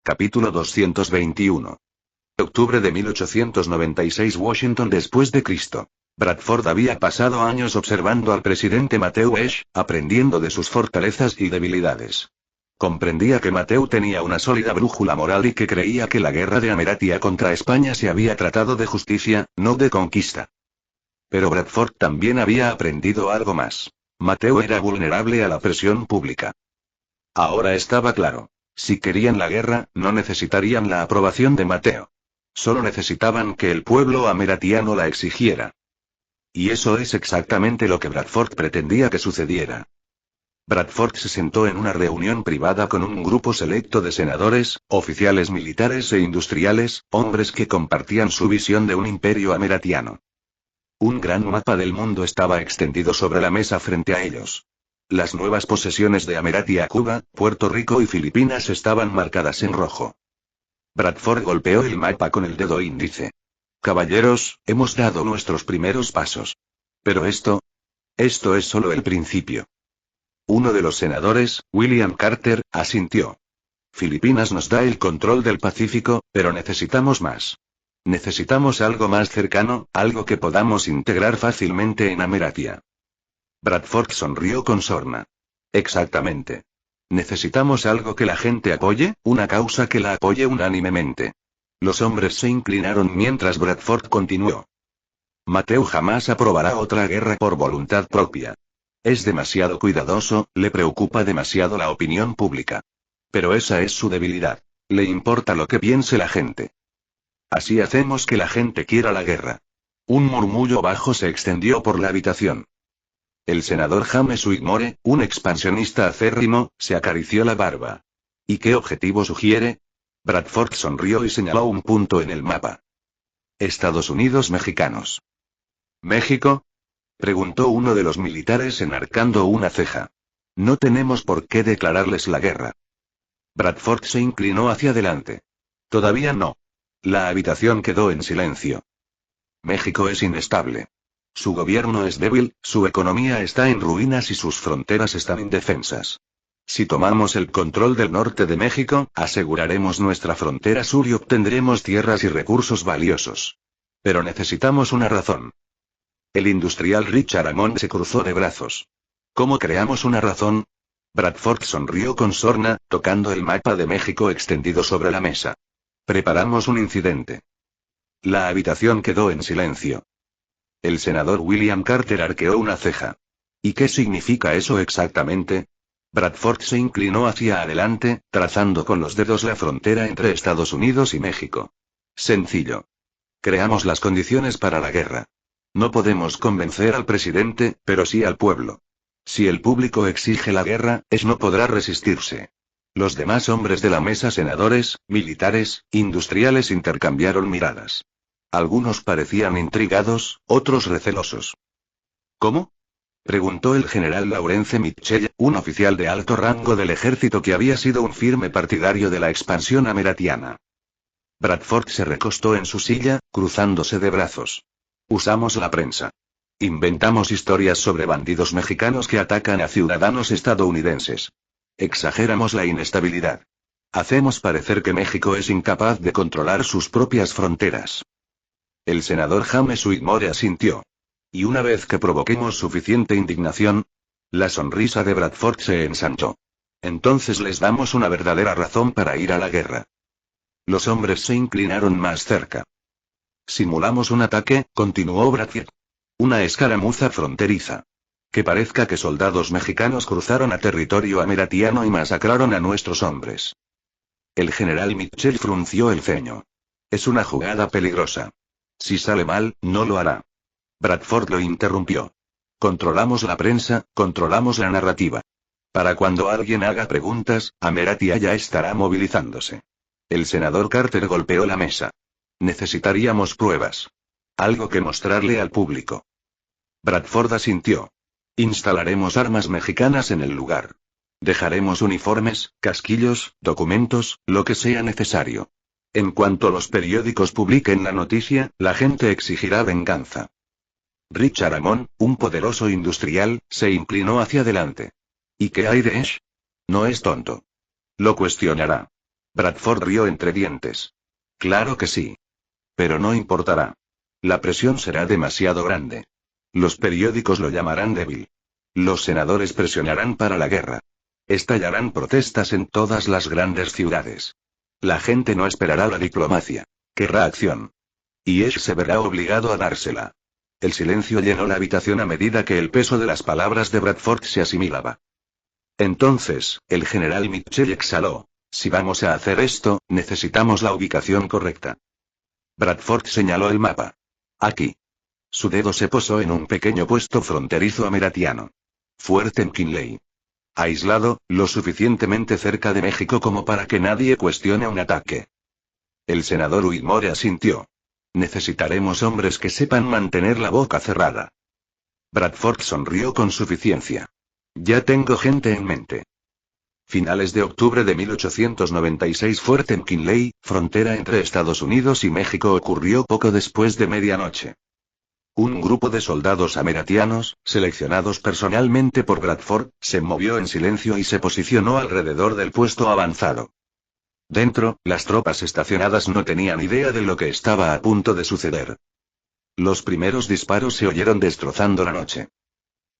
Capítulo 221. Octubre de 1896 Washington después de Cristo. Bradford había pasado años observando al presidente Matthew Ashe, aprendiendo de sus fortalezas y debilidades. Comprendía que Matthew tenía una sólida brújula moral y que creía que la guerra de Ameratia contra España se había tratado de justicia, no de conquista. Pero Bradford también había aprendido algo más. Matthew era vulnerable a la presión pública. Ahora estaba claro. Si querían la guerra, no necesitarían la aprobación de Matthew. Solo necesitaban que el pueblo ameratiano la exigiera. Y eso es exactamente lo que Bradford pretendía que sucediera. Bradford se sentó en una reunión privada con un grupo selecto de senadores, oficiales militares e industriales, hombres que compartían su visión de un imperio ameratiano. Un gran mapa del mundo estaba extendido sobre la mesa frente a ellos. Las nuevas posesiones de Ameratia, Cuba, Puerto Rico y Filipinas estaban marcadas en rojo. Bradford golpeó el mapa con el dedo índice. Caballeros, hemos dado nuestros primeros pasos. Pero esto es solo el principio. Uno de los senadores, William Carter, asintió. Filipinas nos da el control del Pacífico, pero necesitamos más. Necesitamos algo más cercano, algo que podamos integrar fácilmente en Ameratia. Bradford sonrió con sorna. Exactamente. Necesitamos algo que la gente apoye, una causa que la apoye unánimemente. Los hombres se inclinaron mientras Bradford continuó. Matthew jamás aprobará otra guerra por voluntad propia. Es demasiado cuidadoso, le preocupa demasiado la opinión pública. Pero esa es su debilidad. Le importa lo que piense la gente. Así hacemos que la gente quiera la guerra. Un murmullo bajo se extendió por la habitación. El senador James Whitmore, un expansionista acérrimo, se acarició la barba. ¿Y qué objetivo sugiere? Bradford sonrió y señaló un punto en el mapa. Estados Unidos mexicanos. ¿México? Preguntó uno de los militares enarcando una ceja. No tenemos por qué declararles la guerra. Bradford se inclinó hacia adelante. Todavía no. La habitación quedó en silencio. México es inestable. Su gobierno es débil, su economía está en ruinas y sus fronteras están indefensas. Si tomamos el control del norte de México, aseguraremos nuestra frontera sur y obtendremos tierras y recursos valiosos. Pero necesitamos una razón. El industrial Richard Amon se cruzó de brazos. ¿Cómo creamos una razón? Bradford sonrió con sorna, tocando el mapa de México extendido sobre la mesa. Preparamos un incidente. La habitación quedó en silencio. El senador William Carter arqueó una ceja. ¿Y qué significa eso exactamente? Bradford se inclinó hacia adelante, trazando con los dedos la frontera entre Estados Unidos y México. Sencillo. Creamos las condiciones para la guerra. No podemos convencer al presidente, pero sí al pueblo. Si el público exige la guerra, no podrá resistirse. Los demás hombres de la mesa, senadores, militares, industriales, intercambiaron miradas. Algunos parecían intrigados, otros recelosos. ¿Cómo? Preguntó el general Lawrence Mitchell, un oficial de alto rango del ejército que había sido un firme partidario de la expansión ameratiana. Bradford se recostó en su silla, cruzándose de brazos. Usamos la prensa. Inventamos historias sobre bandidos mexicanos que atacan a ciudadanos estadounidenses. Exageramos la inestabilidad. Hacemos parecer que México es incapaz de controlar sus propias fronteras. El senador James Whitmore asintió. Y una vez que provoquemos suficiente indignación, la sonrisa de Bradford se ensanchó. Entonces les damos una verdadera razón para ir a la guerra. Los hombres se inclinaron más cerca. Simulamos un ataque, continuó Bradford. Una escaramuza fronteriza. Que parezca que soldados mexicanos cruzaron a territorio ameratiano y masacraron a nuestros hombres. El general Mitchell frunció el ceño. Es una jugada peligrosa. Si sale mal, no lo hará. Bradford lo interrumpió. Controlamos la prensa, controlamos la narrativa. Para cuando alguien haga preguntas, Ameratia ya estará movilizándose. El senador Carter golpeó la mesa. Necesitaríamos pruebas. Algo que mostrarle al público. Bradford asintió. Instalaremos armas mexicanas en el lugar. Dejaremos uniformes, casquillos, documentos, lo que sea necesario. En cuanto los periódicos publiquen la noticia, la gente exigirá venganza. Richard Amon, un poderoso industrial, se inclinó hacia adelante. ¿Y qué hay de Ashe? No es tonto. Lo cuestionará. Bradford rió entre dientes. Claro que sí. Pero no importará. La presión será demasiado grande. Los periódicos lo llamarán débil. Los senadores presionarán para la guerra. Estallarán protestas en todas las grandes ciudades. La gente no esperará la diplomacia. Querrá acción. Y Ash se verá obligado a dársela. El silencio llenó la habitación a medida que el peso de las palabras de Bradford se asimilaba. Entonces, el general Mitchell exhaló. Si vamos a hacer esto, necesitamos la ubicación correcta. Bradford señaló el mapa. Aquí. Su dedo se posó en un pequeño puesto fronterizo ameratiano. Fuerte McKinley. Aislado, lo suficientemente cerca de México como para que nadie cuestione un ataque. El senador Whitmore asintió. Necesitaremos hombres que sepan mantener la boca cerrada. Bradford sonrió con suficiencia. Ya tengo gente en mente. Finales de octubre de 1896 Fuerte McKinley, frontera entre Estados Unidos y México ocurrió poco después de medianoche. Un grupo de soldados ameratianos, seleccionados personalmente por Bradford, se movió en silencio y se posicionó alrededor del puesto avanzado. Dentro, las tropas estacionadas no tenían idea de lo que estaba a punto de suceder. Los primeros disparos se oyeron destrozando la noche.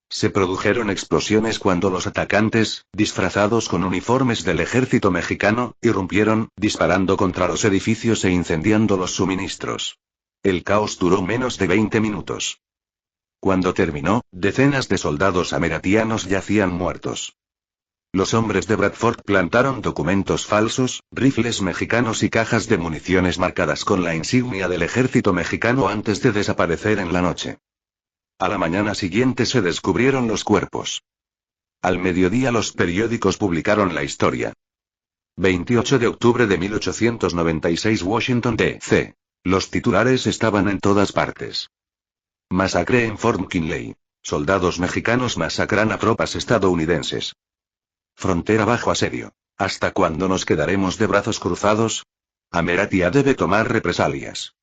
Se produjeron explosiones cuando los atacantes, disfrazados con uniformes del ejército mexicano, irrumpieron, disparando contra los edificios e incendiando los suministros. El caos duró menos de 20 minutos. Cuando terminó, decenas de soldados ameratianos yacían muertos. Los hombres de Bradford plantaron documentos falsos, rifles mexicanos y cajas de municiones marcadas con la insignia del ejército mexicano antes de desaparecer en la noche. A la mañana siguiente se descubrieron los cuerpos. Al mediodía los periódicos publicaron la historia. 28 de octubre de 1896 Washington D.C. Los titulares estaban en todas partes. Masacre en Fort McKinley. Soldados mexicanos masacran a tropas estadounidenses. Frontera bajo asedio. ¿Hasta cuándo nos quedaremos de brazos cruzados? Ameratia debe tomar represalias.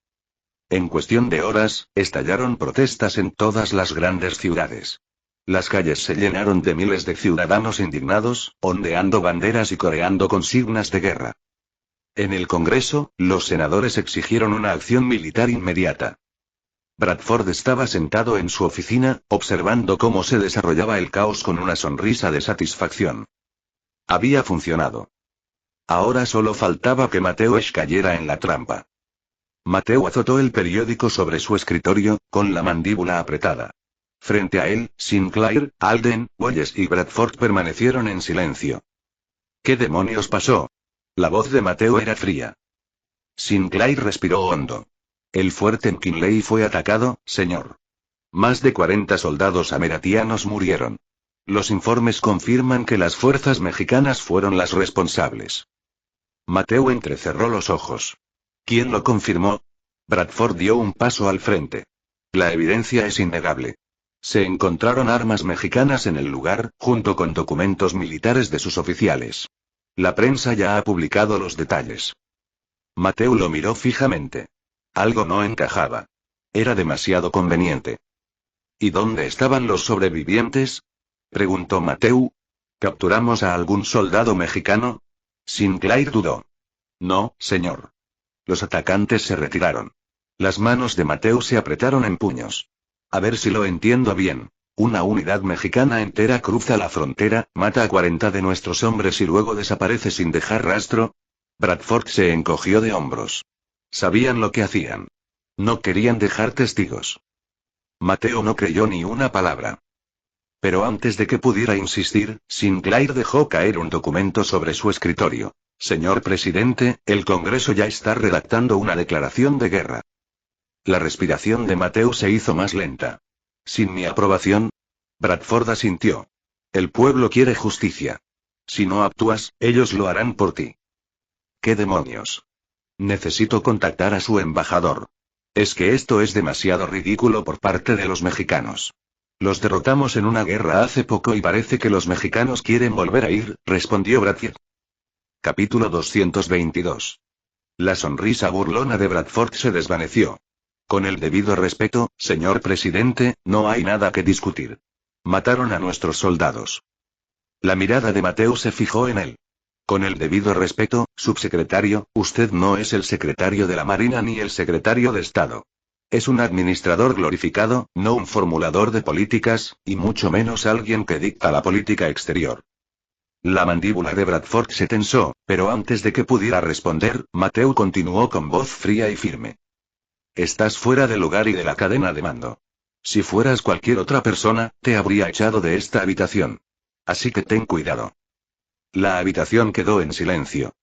En cuestión de horas, estallaron protestas en todas las grandes ciudades. Las calles se llenaron de miles de ciudadanos indignados, ondeando banderas y coreando consignas de guerra. En el Congreso, los senadores exigieron una acción militar inmediata. Bradford estaba sentado en su oficina, observando cómo se desarrollaba el caos con una sonrisa de satisfacción. Había funcionado. Ahora solo faltaba que Mateusz cayera en la trampa. Mateo azotó el periódico sobre su escritorio, con la mandíbula apretada. Frente a él, Sinclair, Alden, Wallace y Bradford permanecieron en silencio. ¿Qué demonios pasó? La voz de Mateo era fría. Sinclair respiró hondo. El fuerte McKinley fue atacado, señor. Más de 40 soldados ameratianos murieron. Los informes confirman que las fuerzas mexicanas fueron las responsables. Mateo entrecerró los ojos. ¿Quién lo confirmó? Bradford dio un paso al frente. La evidencia es innegable. Se encontraron armas mexicanas en el lugar, junto con documentos militares de sus oficiales. La prensa ya ha publicado los detalles. Mateo lo miró fijamente. Algo no encajaba. Era demasiado conveniente. ¿Y dónde estaban los sobrevivientes? Preguntó Mateo. ¿Capturamos a algún soldado mexicano? Sinclair dudó. No, señor. Los atacantes se retiraron. Las manos de Mateo se apretaron en puños. A ver si lo entiendo bien. Una unidad mexicana entera cruza la frontera, mata a 40 de nuestros hombres y luego desaparece sin dejar rastro. Bradford se encogió de hombros. Sabían lo que hacían. No querían dejar testigos. Mateo no creyó ni una palabra. Pero antes de que pudiera insistir, Sinclair dejó caer un documento sobre su escritorio. Señor presidente, el Congreso ya está redactando una declaración de guerra. La respiración de Mateo se hizo más lenta. ¿Sin mi aprobación? Bradford asintió. El pueblo quiere justicia. Si no actúas, ellos lo harán por ti. ¿Qué demonios? Necesito contactar a su embajador. Es que esto es demasiado ridículo por parte de los mexicanos. Los derrotamos en una guerra hace poco y parece que los mexicanos quieren volver a ir, respondió Bradford. Capítulo 222. La sonrisa burlona de Bradford se desvaneció. Con el debido respeto, señor presidente, no hay nada que discutir. Mataron a nuestros soldados. La mirada de Mateo se fijó en él. Con el debido respeto, subsecretario, usted no es el secretario de la Marina ni el secretario de Estado. Es un administrador glorificado, no un formulador de políticas, y mucho menos alguien que dicta la política exterior. La mandíbula de Bradford se tensó, pero antes de que pudiera responder, Mateu continuó con voz fría y firme. Estás fuera de lugar y de la cadena de mando. Si fueras cualquier otra persona, te habría echado de esta habitación. Así que ten cuidado. La habitación quedó en silencio.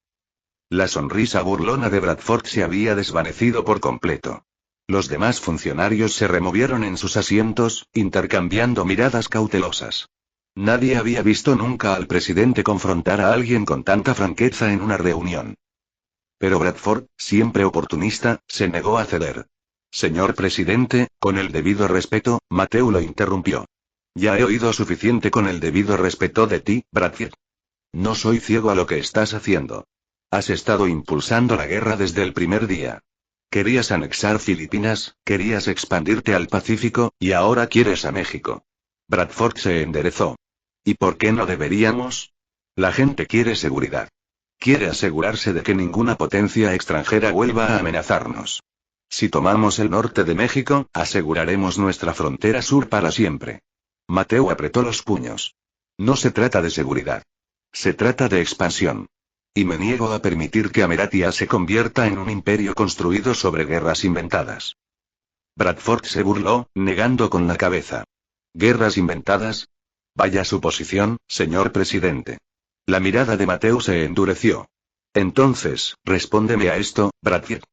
La sonrisa burlona de Bradford se había desvanecido por completo. Los demás funcionarios se removieron en sus asientos, intercambiando miradas cautelosas. Nadie había visto nunca al presidente confrontar a alguien con tanta franqueza en una reunión. Pero Bradford, siempre oportunista, se negó a ceder. Señor presidente, con el debido respeto, Mateu lo interrumpió. Ya he oído suficiente con el debido respeto de ti, Bradford. No soy ciego a lo que estás haciendo. Has estado impulsando la guerra desde el primer día. Querías anexar Filipinas, querías expandirte al Pacífico, y ahora quieres a México. Bradford se enderezó. ¿Y por qué no deberíamos? La gente quiere seguridad. Quiere asegurarse de que ninguna potencia extranjera vuelva a amenazarnos. Si tomamos el norte de México, aseguraremos nuestra frontera sur para siempre. Mateu apretó los puños. No se trata de seguridad. Se trata de expansión. Y me niego a permitir que Ameratia se convierta en un imperio construido sobre guerras inventadas. Bradford se burló, negando con la cabeza. ¿Guerras inventadas? Vaya suposición, señor presidente. La mirada de Mateu se endureció. Entonces, respóndeme a esto, Bradford.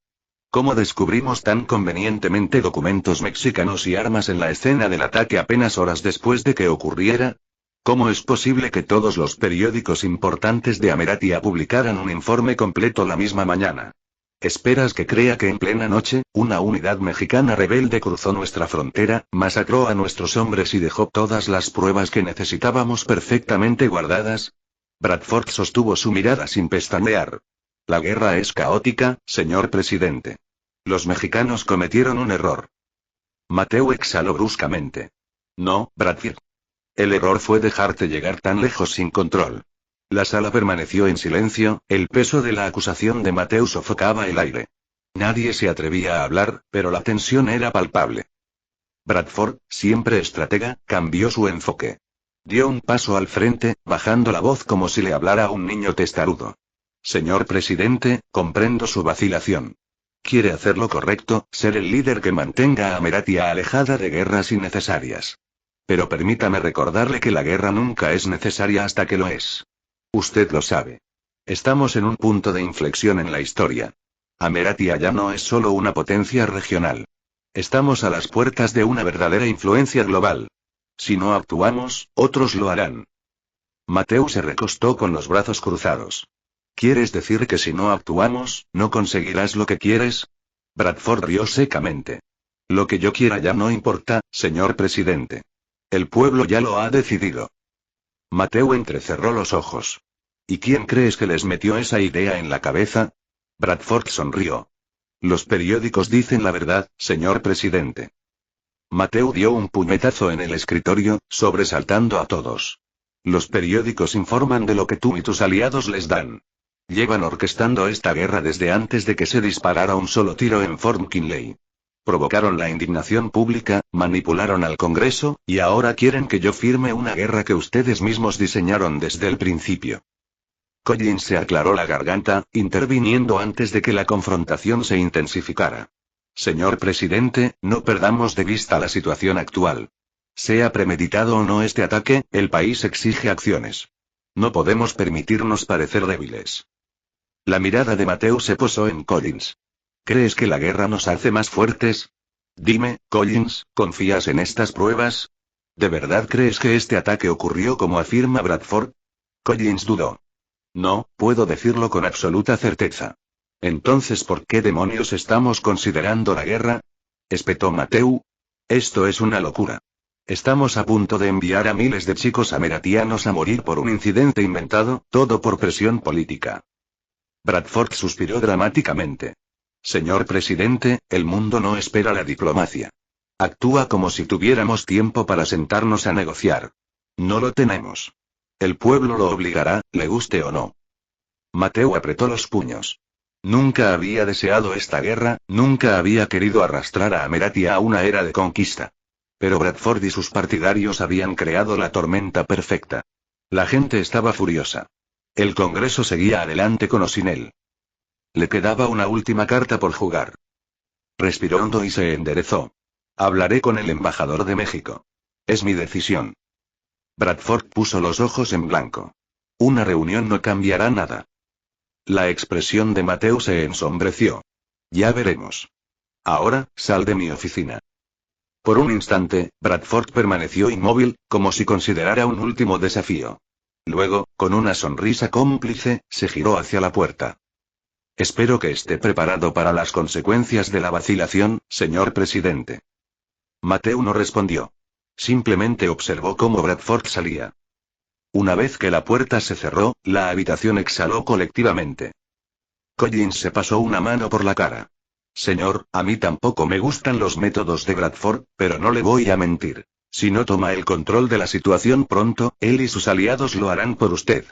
¿Cómo descubrimos tan convenientemente documentos mexicanos y armas en la escena del ataque apenas horas después de que ocurriera? ¿Cómo es posible que todos los periódicos importantes de Ameratia publicaran un informe completo la misma mañana? ¿Esperas que crea que en plena noche, una unidad mexicana rebelde cruzó nuestra frontera, masacró a nuestros hombres y dejó todas las pruebas que necesitábamos perfectamente guardadas? Bradford sostuvo su mirada sin pestañear. La guerra es caótica, señor presidente. Los mexicanos cometieron un error. Mateu exhaló bruscamente. No, Bradford. El error fue dejarte llegar tan lejos sin control. La sala permaneció en silencio, el peso de la acusación de Mateu sofocaba el aire. Nadie se atrevía a hablar, pero la tensión era palpable. Bradford, siempre estratega, cambió su enfoque. Dio un paso al frente, bajando la voz como si le hablara a un niño testarudo. Señor presidente, comprendo su vacilación. Quiere hacer lo correcto, ser el líder que mantenga a Ameratia alejada de guerras innecesarias. Pero permítame recordarle que la guerra nunca es necesaria hasta que lo es. Usted lo sabe. Estamos en un punto de inflexión en la historia. Ameratia ya no es solo una potencia regional. Estamos a las puertas de una verdadera influencia global. Si no actuamos, otros lo harán. Mateu se recostó con los brazos cruzados. ¿Quieres decir que si no actuamos, no conseguirás lo que quieres? Bradford rió secamente. Lo que yo quiera ya no importa, señor presidente. El pueblo ya lo ha decidido. Mateu entrecerró los ojos. ¿Y quién crees que les metió esa idea en la cabeza? Bradford sonrió. Los periódicos dicen la verdad, señor presidente. Mateu dio un puñetazo en el escritorio, sobresaltando a todos. Los periódicos informan de lo que tú y tus aliados les dan. Llevan orquestando esta guerra desde antes de que se disparara un solo tiro en Fort McKinley. Provocaron la indignación pública, manipularon al Congreso, y ahora quieren que yo firme una guerra que ustedes mismos diseñaron desde el principio. Collins se aclaró la garganta, interviniendo antes de que la confrontación se intensificara. Señor presidente, no perdamos de vista la situación actual. Sea premeditado o no este ataque, el país exige acciones. No podemos permitirnos parecer débiles. La mirada de Mateu se posó en Collins. ¿Crees que la guerra nos hace más fuertes? Dime, Collins, ¿confías en estas pruebas? ¿De verdad crees que este ataque ocurrió como afirma Bradford? Collins dudó. No, puedo decirlo con absoluta certeza. Entonces, ¿por qué demonios estamos considerando la guerra? Espetó Mateu. Esto es una locura. Estamos a punto de enviar a miles de chicos ameratianos a morir por un incidente inventado, todo por presión política. Bradford suspiró dramáticamente. Señor presidente, el mundo no espera la diplomacia. Actúa como si tuviéramos tiempo para sentarnos a negociar. No lo tenemos. El pueblo lo obligará, le guste o no. Mateo apretó los puños. Nunca había deseado esta guerra, nunca había querido arrastrar a Ameratia a una era de conquista. Pero Bradford y sus partidarios habían creado la tormenta perfecta. La gente estaba furiosa. El Congreso seguía adelante con o sin él. Le quedaba una última carta por jugar. Respiró hondo y se enderezó. Hablaré con el embajador de México. Es mi decisión. Bradford puso los ojos en blanco. Una reunión no cambiará nada. La expresión de Mateo se ensombreció. Ya veremos. Ahora, sal de mi oficina. Por un instante, Bradford permaneció inmóvil, como si considerara un último desafío. Luego, con una sonrisa cómplice, se giró hacia la puerta. Espero que esté preparado para las consecuencias de la vacilación, señor presidente. Mateo no respondió. Simplemente observó cómo Bradford salía. Una vez que la puerta se cerró, la habitación exhaló colectivamente. Collins se pasó una mano por la cara. Señor, a mí tampoco me gustan los métodos de Bradford, pero no le voy a mentir. Si no toma el control de la situación pronto, él y sus aliados lo harán por usted.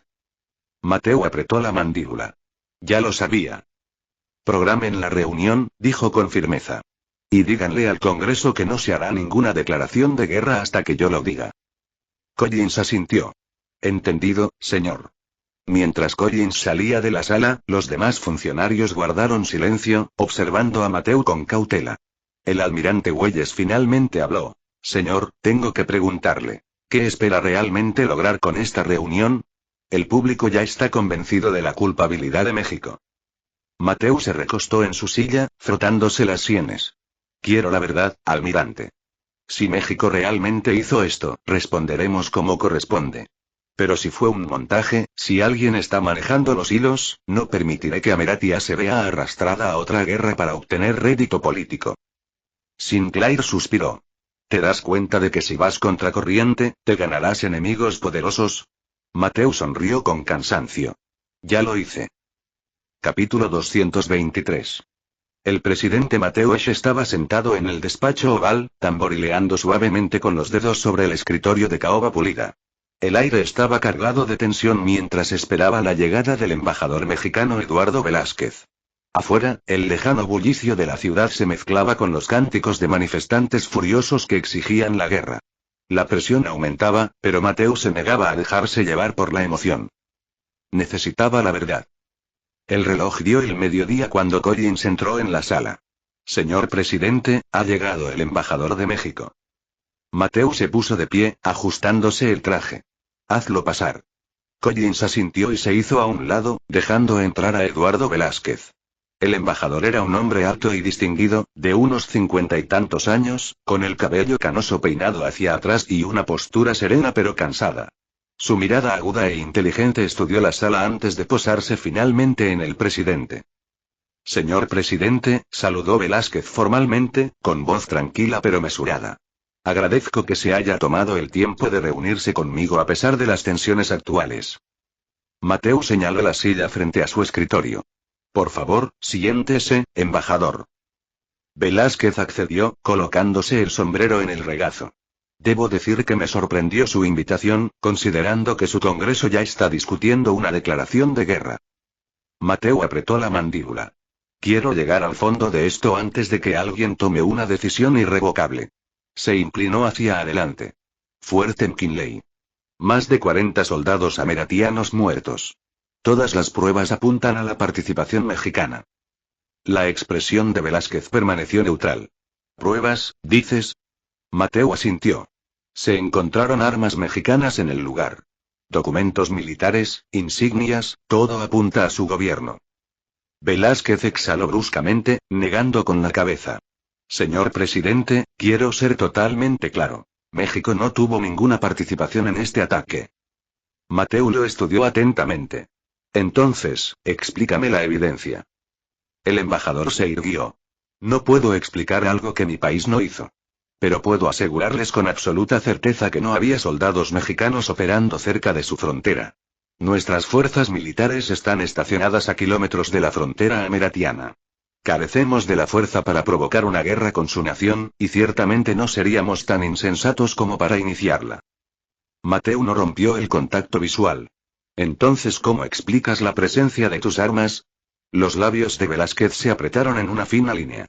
Mateo apretó la mandíbula. Ya lo sabía. Programen la reunión, dijo con firmeza. Y díganle al Congreso que no se hará ninguna declaración de guerra hasta que yo lo diga. Collins asintió. Entendido, señor. Mientras Collins salía de la sala, los demás funcionarios guardaron silencio, observando a Mateo con cautela. El almirante Welles finalmente habló. Señor, tengo que preguntarle. ¿Qué espera realmente lograr con esta reunión? El público ya está convencido de la culpabilidad de México. Mateo se recostó en su silla, frotándose las sienes. Quiero la verdad, almirante. Si México realmente hizo esto, responderemos como corresponde. Pero si fue un montaje, si alguien está manejando los hilos, no permitiré que Ameratia se vea arrastrada a otra guerra para obtener rédito político. Sinclair suspiró. ¿Te das cuenta de que si vas contracorriente, te ganarás enemigos poderosos? Mateo sonrió con cansancio. Ya lo hice. Capítulo 223. El presidente Mateo Esch estaba sentado en el despacho oval, tamborileando suavemente con los dedos sobre el escritorio de caoba pulida. El aire estaba cargado de tensión mientras esperaba la llegada del embajador mexicano Eduardo Velázquez. Afuera, el lejano bullicio de la ciudad se mezclaba con los cánticos de manifestantes furiosos que exigían la guerra. La presión aumentaba, pero Mateo se negaba a dejarse llevar por la emoción. Necesitaba la verdad. El reloj dio el mediodía cuando Collins entró en la sala. Señor presidente, ha llegado el embajador de México. Mateo se puso de pie, ajustándose el traje. Hazlo pasar. Collins asintió y se hizo a un lado, dejando entrar a Eduardo Velázquez. El embajador era un hombre alto y distinguido, de unos 50 y tantos años, con el cabello canoso peinado hacia atrás y una postura serena pero cansada. Su mirada aguda e inteligente estudió la sala antes de posarse finalmente en el presidente. Señor presidente, saludó Velázquez formalmente, con voz tranquila pero mesurada. Agradezco que se haya tomado el tiempo de reunirse conmigo a pesar de las tensiones actuales. Mateo señaló la silla frente a su escritorio. Por favor, siéntese, embajador. Velázquez accedió, colocándose el sombrero en el regazo. Debo decir que me sorprendió su invitación, considerando que su Congreso ya está discutiendo una declaración de guerra. Mateo apretó la mandíbula. Quiero llegar al fondo de esto antes de que alguien tome una decisión irrevocable. Se inclinó hacia adelante. Fuerte McKinley. Más de 40 soldados ameratianos muertos. Todas las pruebas apuntan a la participación mexicana. La expresión de Velázquez permaneció neutral. ¿Pruebas, dices? Mateo asintió. Se encontraron armas mexicanas en el lugar. Documentos militares, insignias, todo apunta a su gobierno. Velázquez exhaló bruscamente, negando con la cabeza. Señor presidente, quiero ser totalmente claro. México no tuvo ninguna participación en este ataque. Mateo lo estudió atentamente. Entonces, explícame la evidencia. El embajador se irguió. No puedo explicar algo que mi país no hizo. Pero puedo asegurarles con absoluta certeza que no había soldados mexicanos operando cerca de su frontera. Nuestras fuerzas militares están estacionadas a kilómetros de la frontera ameratiana. Carecemos de la fuerza para provocar una guerra con su nación, y ciertamente no seríamos tan insensatos como para iniciarla. Mateo no rompió el contacto visual. Entonces, ¿cómo explicas la presencia de tus armas? Los labios de Velázquez se apretaron en una fina línea.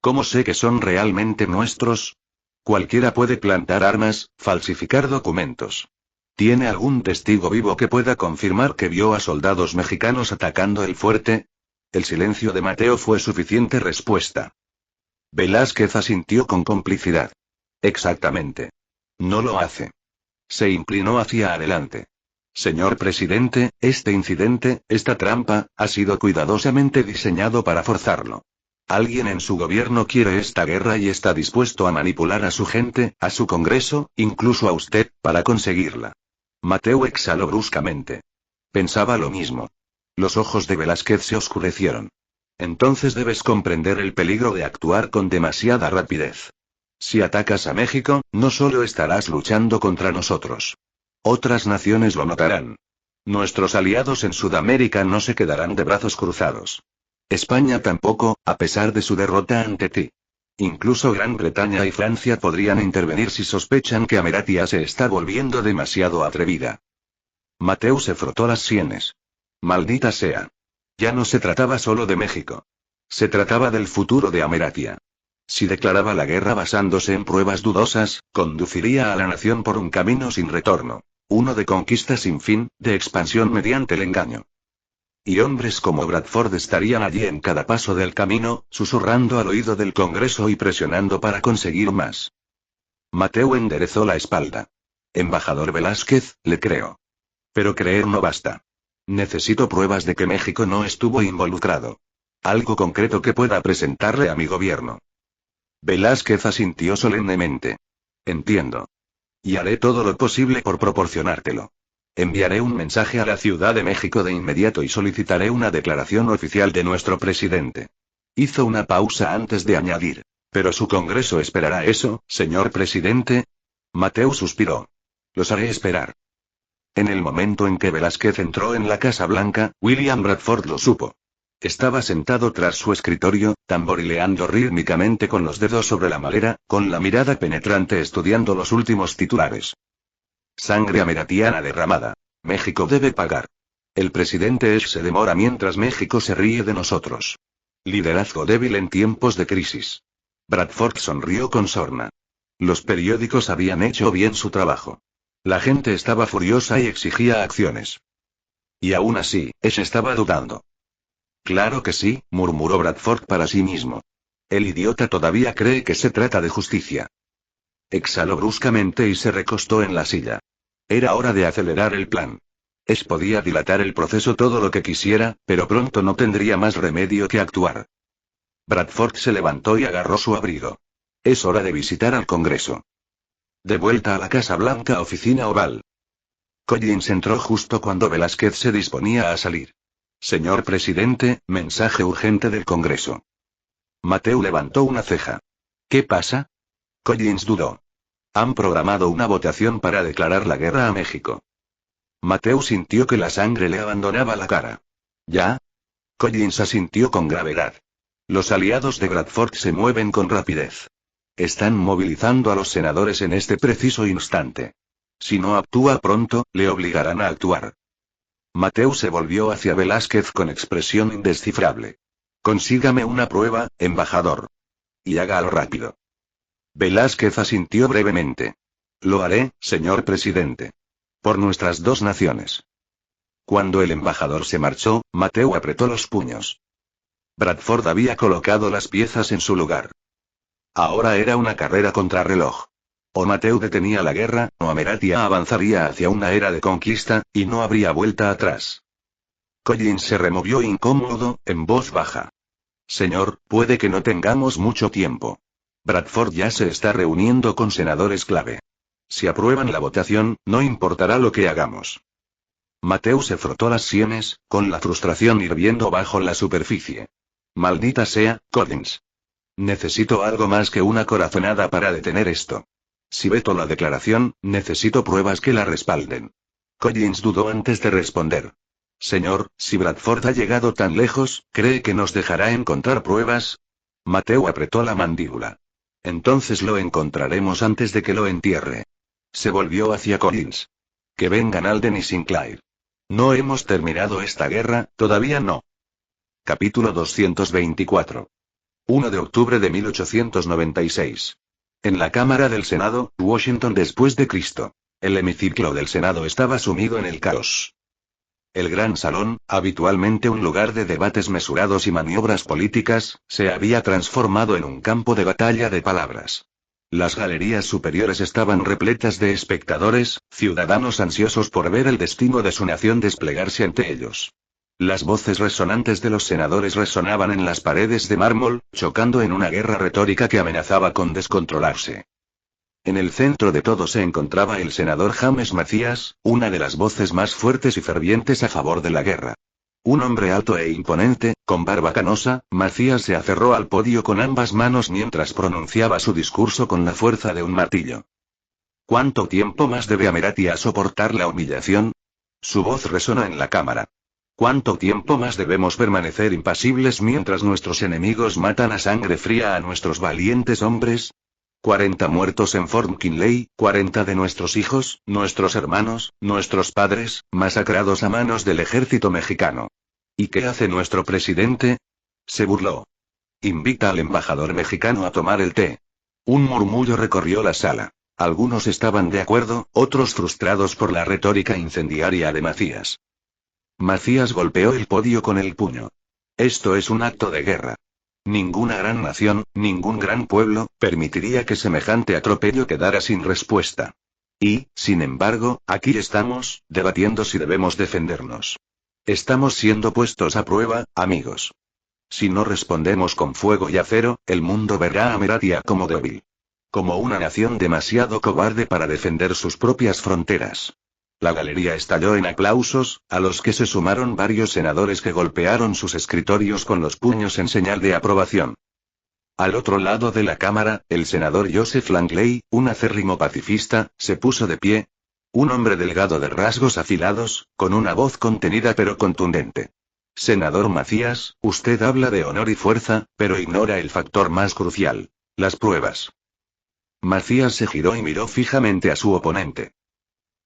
¿Cómo sé que son realmente nuestros? Cualquiera puede plantar armas, falsificar documentos. ¿Tiene algún testigo vivo que pueda confirmar que vio a soldados mexicanos atacando el fuerte? El silencio de Mateo fue suficiente respuesta. Velázquez asintió con complicidad. Exactamente. No lo hace. Se inclinó hacia adelante. Señor presidente, este incidente, esta trampa, ha sido cuidadosamente diseñado para forzarlo. Alguien en su gobierno quiere esta guerra y está dispuesto a manipular a su gente, a su Congreso, incluso a usted, para conseguirla. Mateo exhaló bruscamente. Pensaba lo mismo. Los ojos de Velázquez se oscurecieron. Entonces debes comprender el peligro de actuar con demasiada rapidez. Si atacas a México, no solo estarás luchando contra nosotros. Otras naciones lo notarán. Nuestros aliados en Sudamérica no se quedarán de brazos cruzados. España tampoco, a pesar de su derrota ante ti. Incluso Gran Bretaña y Francia podrían intervenir si sospechan que Ameratia se está volviendo demasiado atrevida. Mateo se frotó las sienes. Maldita sea. Ya no se trataba solo de México. Se trataba del futuro de Ameratia. Si declaraba la guerra basándose en pruebas dudosas, conduciría a la nación por un camino sin retorno. Uno de conquista sin fin, de expansión mediante el engaño. Y hombres como Bradford estarían allí en cada paso del camino, susurrando al oído del Congreso y presionando para conseguir más. Mateo enderezó la espalda. Embajador Velázquez, le creo. Pero creer no basta. Necesito pruebas de que México no estuvo involucrado. Algo concreto que pueda presentarle a mi gobierno. Velázquez asintió solemnemente. Entiendo. Y haré todo lo posible por proporcionártelo. Enviaré un mensaje a la Ciudad de México de inmediato y solicitaré una declaración oficial de nuestro presidente. Hizo una pausa antes de añadir. ¿Pero su Congreso esperará eso, señor presidente? Mateo suspiró. Los haré esperar. En el momento en que Velázquez entró en la Casa Blanca, William Bradford lo supo. Estaba sentado tras su escritorio, tamborileando rítmicamente con los dedos sobre la madera, con la mirada penetrante estudiando los últimos titulares. Sangre ameratiana derramada. México debe pagar. El presidente Esch se demora mientras México se ríe de nosotros. Liderazgo débil en tiempos de crisis. Bradford sonrió con sorna. Los periódicos habían hecho bien su trabajo. La gente estaba furiosa y exigía acciones. Y aún así, Esch estaba dudando. Claro que sí, murmuró Bradford para sí mismo. El idiota todavía cree que se trata de justicia. Exhaló bruscamente y se recostó en la silla. Era hora de acelerar el plan. Esch podía dilatar el proceso todo lo que quisiera, pero pronto no tendría más remedio que actuar. Bradford se levantó y agarró su abrigo. Es hora de visitar al Congreso. De vuelta a la Casa Blanca, oficina oval. Collins entró justo cuando Velázquez se disponía a salir. Señor presidente, mensaje urgente del Congreso. Mateo levantó una ceja. ¿Qué pasa? Collins dudó. Han programado una votación para declarar la guerra a México. Mateo sintió que la sangre le abandonaba la cara. ¿Ya? Collins asintió con gravedad. Los aliados de Bradford se mueven con rapidez. Están movilizando a los senadores en este preciso instante. Si no actúa pronto, le obligarán a actuar. Mateo se volvió hacia Velázquez con expresión indescifrable. Consígame una prueba, embajador. Y hágalo rápido. Velázquez asintió brevemente. Lo haré, señor presidente. Por nuestras dos naciones. Cuando el embajador se marchó, Mateo apretó los puños. Bradford había colocado las piezas en su lugar. Ahora era una carrera contrarreloj. O Mateo detenía la guerra, o Ameratia avanzaría hacia una era de conquista, y no habría vuelta atrás. Collins se removió incómodo, en voz baja. Señor, puede que no tengamos mucho tiempo. Bradford ya se está reuniendo con senadores clave. Si aprueban la votación, no importará lo que hagamos. Mateo se frotó las sienes, con la frustración hirviendo bajo la superficie. Maldita sea, Collins. Necesito algo más que una corazonada para detener esto. Si veto la declaración, necesito pruebas que la respalden. Collins dudó antes de responder. Señor, si Bradford ha llegado tan lejos, ¿cree que nos dejará encontrar pruebas? Mateo apretó la mandíbula. Entonces lo encontraremos antes de que lo entierre. Se volvió hacia Collins. Que vengan Alden y Sinclair. No hemos terminado esta guerra, todavía no. Capítulo 224. 1 de octubre de 1896. En la Cámara del Senado, Washington después de Cristo. El hemiciclo del Senado estaba sumido en el caos. El gran salón, habitualmente un lugar de debates mesurados y maniobras políticas, se había transformado en un campo de batalla de palabras. Las galerías superiores estaban repletas de espectadores, ciudadanos ansiosos por ver el destino de su nación desplegarse ante ellos. Las voces resonantes de los senadores resonaban en las paredes de mármol, chocando en una guerra retórica que amenazaba con descontrolarse. En el centro de todo se encontraba el senador James Macías, una de las voces más fuertes y fervientes a favor de la guerra. Un hombre alto e imponente, con barba canosa, Macías se aferró al podio con ambas manos mientras pronunciaba su discurso con la fuerza de un martillo. ¿Cuánto tiempo más debe Ameratia soportar la humillación? Su voz resonó en la cámara. ¿Cuánto tiempo más debemos permanecer impasibles mientras nuestros enemigos matan a sangre fría a nuestros valientes hombres? 40 muertos en Fort McKinley, 40 de nuestros hijos, nuestros hermanos, nuestros padres, masacrados a manos del ejército mexicano. ¿Y qué hace nuestro presidente? Se burló. Invita al embajador mexicano a tomar el té. Un murmullo recorrió la sala. Algunos estaban de acuerdo, otros frustrados por la retórica incendiaria de Macías. Macías golpeó el podio con el puño. Esto es un acto de guerra. Ninguna gran nación, ningún gran pueblo, permitiría que semejante atropello quedara sin respuesta. Y, sin embargo, aquí estamos, debatiendo si debemos defendernos. Estamos siendo puestos a prueba, amigos. Si no respondemos con fuego y acero, el mundo verá a Ameratia como débil. Como una nación demasiado cobarde para defender sus propias fronteras. La galería estalló en aplausos, a los que se sumaron varios senadores que golpearon sus escritorios con los puños en señal de aprobación. Al otro lado de la cámara, el senador Joseph Langley, un acérrimo pacifista, se puso de pie. Un hombre delgado de rasgos afilados, con una voz contenida pero contundente. Senador Macías, usted habla de honor y fuerza, pero ignora el factor más crucial: las pruebas. Macías se giró y miró fijamente a su oponente.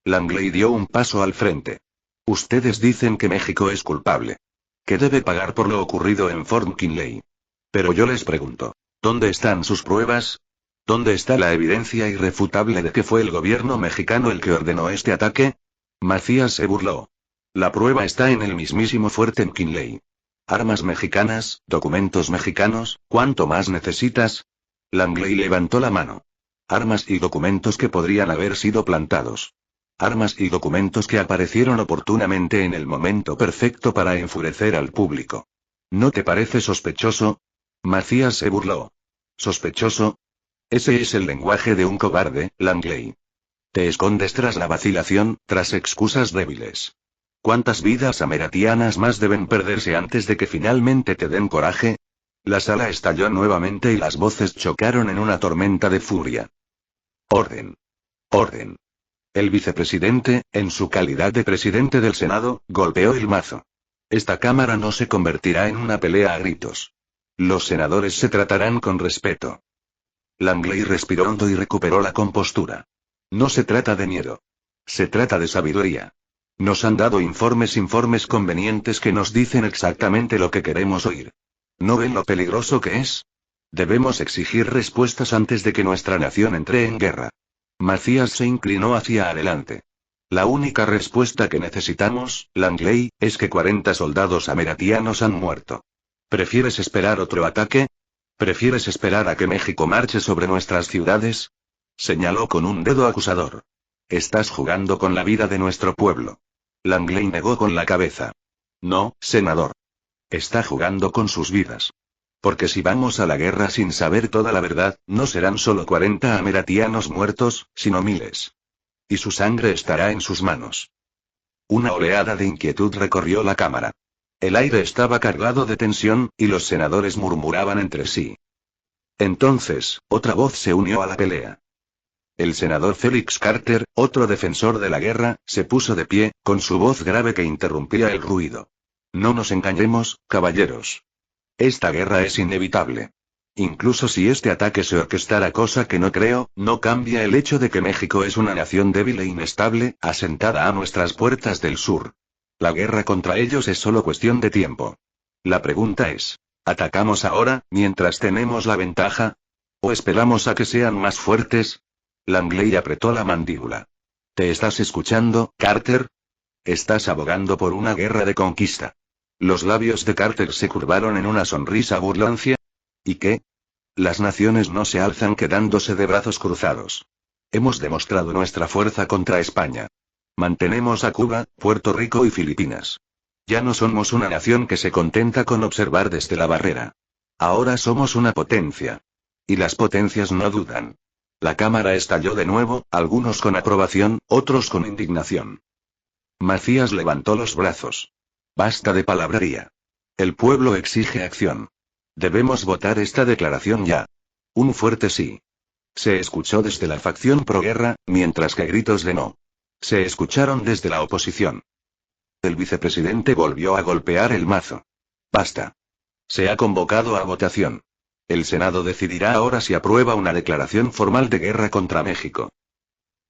Langley dio un paso al frente. Ustedes dicen que México es culpable. Que debe pagar por lo ocurrido en Fort McKinley. Pero yo les pregunto, ¿dónde están sus pruebas? ¿Dónde está la evidencia irrefutable de que fue el gobierno mexicano el que ordenó este ataque? Macías se burló. La prueba está en el mismísimo fuerte McKinley. Armas mexicanas, documentos mexicanos, ¿cuánto más necesitas? Langley levantó la mano. Armas y documentos que podrían haber sido plantados. Armas y documentos que aparecieron oportunamente en el momento perfecto para enfurecer al público. ¿No te parece sospechoso? Macías se burló. ¿Sospechoso? Ese es el lenguaje de un cobarde, Langley. Te escondes tras la vacilación, tras excusas débiles. ¿Cuántas vidas ameratianas más deben perderse antes de que finalmente te den coraje? La sala estalló nuevamente y las voces chocaron en una tormenta de furia. Orden. Orden. El vicepresidente, en su calidad de presidente del Senado, golpeó el mazo. Esta cámara no se convertirá en una pelea a gritos. Los senadores se tratarán con respeto. Langley respiró hondo y recuperó la compostura. No se trata de miedo. Se trata de sabiduría. Nos han dado informes convenientes que nos dicen exactamente lo que queremos oír. ¿No ven lo peligroso que es? Debemos exigir respuestas antes de que nuestra nación entre en guerra. Macías se inclinó hacia adelante. La única respuesta que necesitamos, Langley, es que 40 soldados ameratianos han muerto. ¿Prefieres esperar otro ataque? ¿Prefieres esperar a que México marche sobre nuestras ciudades? Señaló con un dedo acusador. Estás jugando con la vida de nuestro pueblo. Langley negó con la cabeza. No, senador. Está jugando con sus vidas. Porque si vamos a la guerra sin saber toda la verdad, no serán solo 40 ameratianos muertos, sino miles. Y su sangre estará en sus manos. Una oleada de inquietud recorrió la cámara. El aire estaba cargado de tensión, y los senadores murmuraban entre sí. Entonces, otra voz se unió a la pelea. El senador Felix Carter, otro defensor de la guerra, se puso de pie, con su voz grave que interrumpía el ruido. No nos engañemos, caballeros. Esta guerra es inevitable. Incluso si este ataque se orquestara, cosa que no creo, no cambia el hecho de que México es una nación débil e inestable, asentada a nuestras puertas del sur. La guerra contra ellos es solo cuestión de tiempo. La pregunta es, ¿atacamos ahora, mientras tenemos la ventaja? ¿O esperamos a que sean más fuertes? Langley apretó la mandíbula. ¿Te estás escuchando, Carter? Estás abogando por una guerra de conquista. Los labios de Carter se curvaron en una sonrisa burlancia. ¿Y qué? Las naciones no se alzan quedándose de brazos cruzados. Hemos demostrado nuestra fuerza contra España. Mantenemos a Cuba, Puerto Rico y Filipinas. Ya no somos una nación que se contenta con observar desde la barrera. Ahora somos una potencia. Y las potencias no dudan. La Cámara estalló de nuevo, algunos con aprobación, otros con indignación. Macías levantó los brazos. Basta de palabrería. El pueblo exige acción. Debemos votar esta declaración ya. Un fuerte sí. Se escuchó desde la facción proguerra, mientras que gritos de no se escucharon desde la oposición. El vicepresidente volvió a golpear el mazo. Basta. Se ha convocado a votación. El Senado decidirá ahora si aprueba una declaración formal de guerra contra México.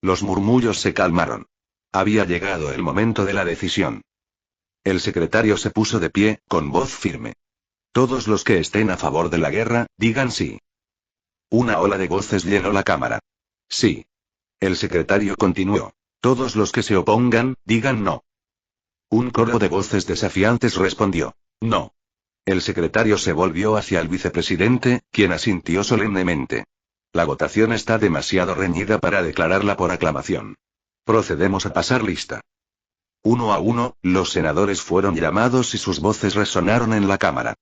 Los murmullos se calmaron. Había llegado el momento de la decisión. El secretario se puso de pie, con voz firme. Todos los que estén a favor de la guerra, digan sí. Una ola de voces llenó la cámara. Sí. El secretario continuó. Todos los que se opongan, digan no. Un coro de voces desafiantes respondió. No. El secretario se volvió hacia el vicepresidente, quien asintió solemnemente. La votación está demasiado reñida para declararla por aclamación. Procedemos a pasar lista. Uno a uno, los senadores fueron llamados y sus voces resonaron en la cámara.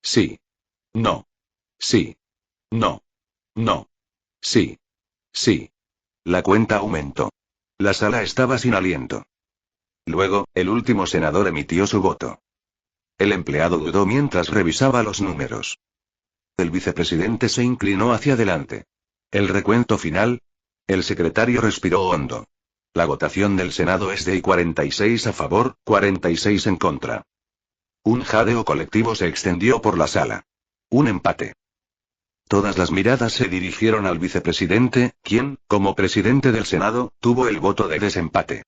Sí. No. Sí. No. No. Sí. Sí. La cuenta aumentó. La sala estaba sin aliento. Luego, el último senador emitió su voto. El empleado dudó mientras revisaba los números. El vicepresidente se inclinó hacia adelante. ¿El recuento final? El secretario respiró hondo. La votación del Senado es de 46 a favor, 46 en contra. Un jadeo colectivo se extendió por la sala. Un empate. Todas las miradas se dirigieron al vicepresidente, quien, como presidente del Senado, tuvo el voto de desempate.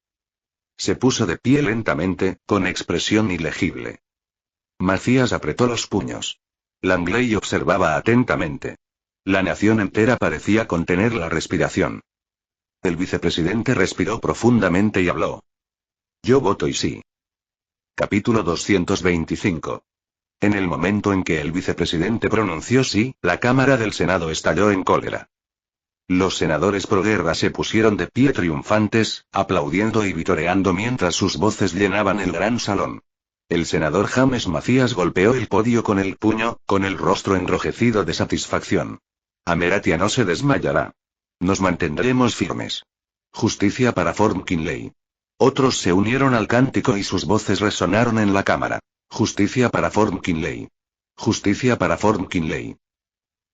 Se puso de pie lentamente, con expresión ilegible. Macías apretó los puños. Langley observaba atentamente. La nación entera parecía contener la respiración. El vicepresidente respiró profundamente y habló. Yo voto y sí. Capítulo 225. En el momento en que el vicepresidente pronunció sí, la Cámara del Senado estalló en cólera. Los senadores proguerra se pusieron de pie triunfantes, aplaudiendo y vitoreando mientras sus voces llenaban el gran salón. El senador James Macías golpeó el podio con el puño, con el rostro enrojecido de satisfacción. Ameratia no se desmayará. Nos mantendremos firmes. Justicia para Fort McKinley. Otros se unieron al cántico y sus voces resonaron en la cámara. Justicia para Fort McKinley. Justicia para Fort McKinley.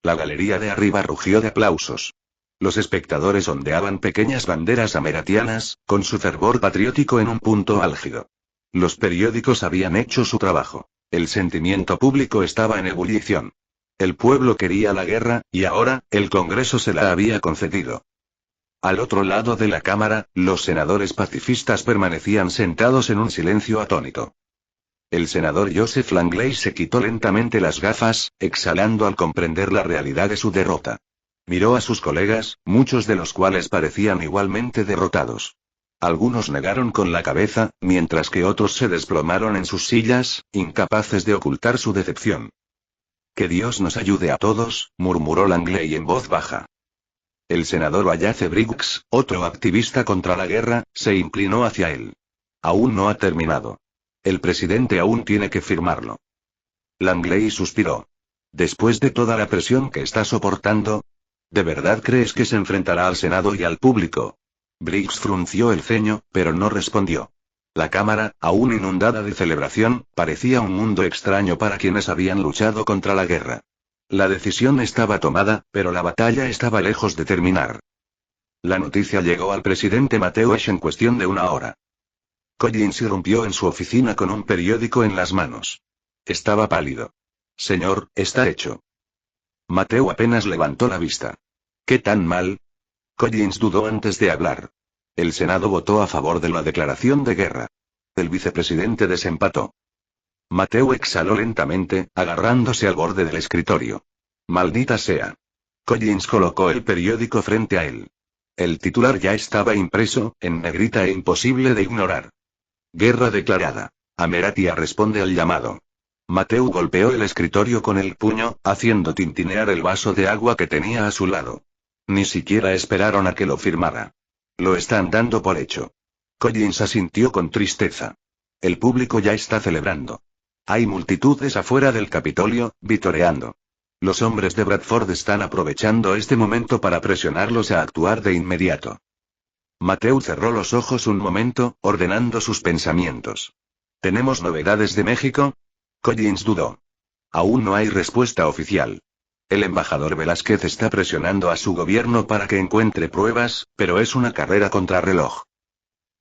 La galería de arriba rugió de aplausos. Los espectadores ondeaban pequeñas banderas ameratianas, con su fervor patriótico en un punto álgido. Los periódicos habían hecho su trabajo. El sentimiento público estaba en ebullición. El pueblo quería la guerra, y ahora, el Congreso se la había concedido. Al otro lado de la cámara, los senadores pacifistas permanecían sentados en un silencio atónito. El senador Joseph Langley se quitó lentamente las gafas, exhalando al comprender la realidad de su derrota. Miró a sus colegas, muchos de los cuales parecían igualmente derrotados. Algunos negaron con la cabeza, mientras que otros se desplomaron en sus sillas, incapaces de ocultar su decepción. Que Dios nos ayude a todos, murmuró Langley en voz baja. El senador Wallace Briggs, otro activista contra la guerra, se inclinó hacia él. Aún no ha terminado. El presidente aún tiene que firmarlo. Langley suspiró. Después de toda la presión que está soportando, ¿de verdad crees que se enfrentará al Senado y al público? Briggs frunció el ceño, pero no respondió. La cámara, aún inundada de celebración, parecía un mundo extraño para quienes habían luchado contra la guerra. La decisión estaba tomada, pero la batalla estaba lejos de terminar. La noticia llegó al presidente Mateusz en cuestión de una hora. Collins irrumpió en su oficina con un periódico en las manos. Estaba pálido. Señor, está hecho. Mateo apenas levantó la vista. ¿Qué tan mal? Collins dudó antes de hablar. El Senado votó a favor de la declaración de guerra. El vicepresidente desempató. Mateu exhaló lentamente, agarrándose al borde del escritorio. Maldita sea. Collins colocó el periódico frente a él. El titular ya estaba impreso, en negrita e imposible de ignorar. Guerra declarada. Ameratia responde al llamado. Mateu golpeó el escritorio con el puño, haciendo tintinear el vaso de agua que tenía a su lado. Ni siquiera esperaron a que lo firmara. Lo están dando por hecho. Collins asintió con tristeza. El público ya está celebrando. Hay multitudes afuera del Capitolio, vitoreando. Los hombres de Bradford están aprovechando este momento para presionarlos a actuar de inmediato. Mateu cerró los ojos un momento, ordenando sus pensamientos. ¿Tenemos novedades de México? Collins dudó. Aún no hay respuesta oficial. El embajador Velázquez está presionando a su gobierno para que encuentre pruebas, pero es una carrera contrarreloj.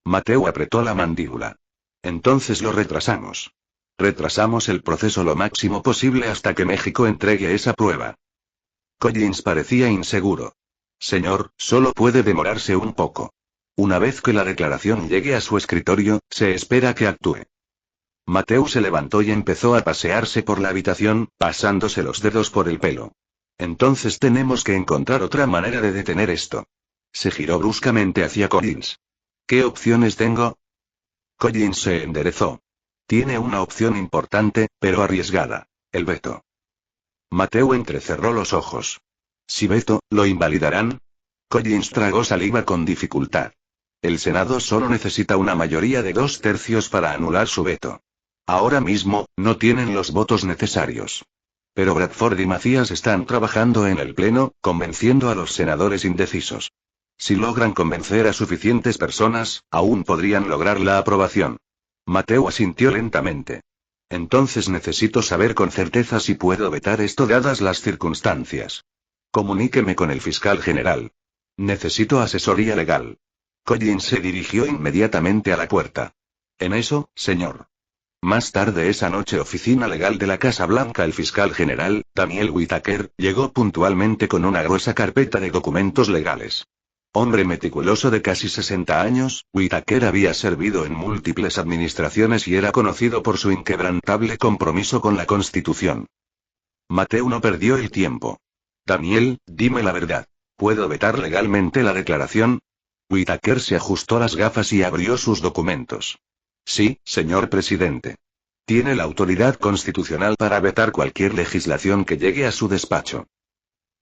Mateu apretó la mandíbula. Entonces lo retrasamos. Retrasamos el proceso lo máximo posible hasta que México entregue esa prueba. Collins parecía inseguro. Señor, solo puede demorarse un poco. Una vez que la declaración llegue a su escritorio, se espera que actúe. Mateu se levantó y empezó a pasearse por la habitación, pasándose los dedos por el pelo. Entonces tenemos que encontrar otra manera de detener esto. Se giró bruscamente hacia Collins. ¿Qué opciones tengo? Collins se enderezó. Tiene una opción importante, pero arriesgada. El veto. Mateu entrecerró los ojos. Si veto, ¿lo invalidarán? Collins tragó saliva con dificultad. El Senado solo necesita una mayoría de 2/3 para anular su veto. Ahora mismo, no tienen los votos necesarios. Pero Bradford y Macías están trabajando en el Pleno, convenciendo a los senadores indecisos. Si logran convencer a suficientes personas, aún podrían lograr la aprobación. Mateu asintió lentamente. Entonces necesito saber con certeza si puedo vetar esto dadas las circunstancias. Comuníqueme con el fiscal general. Necesito asesoría legal. Collins se dirigió inmediatamente a la puerta. En eso, señor. Más tarde esa noche, oficina legal de la Casa Blanca. El fiscal general, Daniel Whitaker, llegó puntualmente con una gruesa carpeta de documentos legales. Hombre meticuloso de casi 60 años, Whitaker había servido en múltiples administraciones y era conocido por su inquebrantable compromiso con la Constitución. Mateu no perdió el tiempo. Daniel, dime la verdad. ¿Puedo vetar legalmente la declaración? Whitaker se ajustó las gafas y abrió sus documentos. Sí, señor presidente. Tiene la autoridad constitucional para vetar cualquier legislación que llegue a su despacho.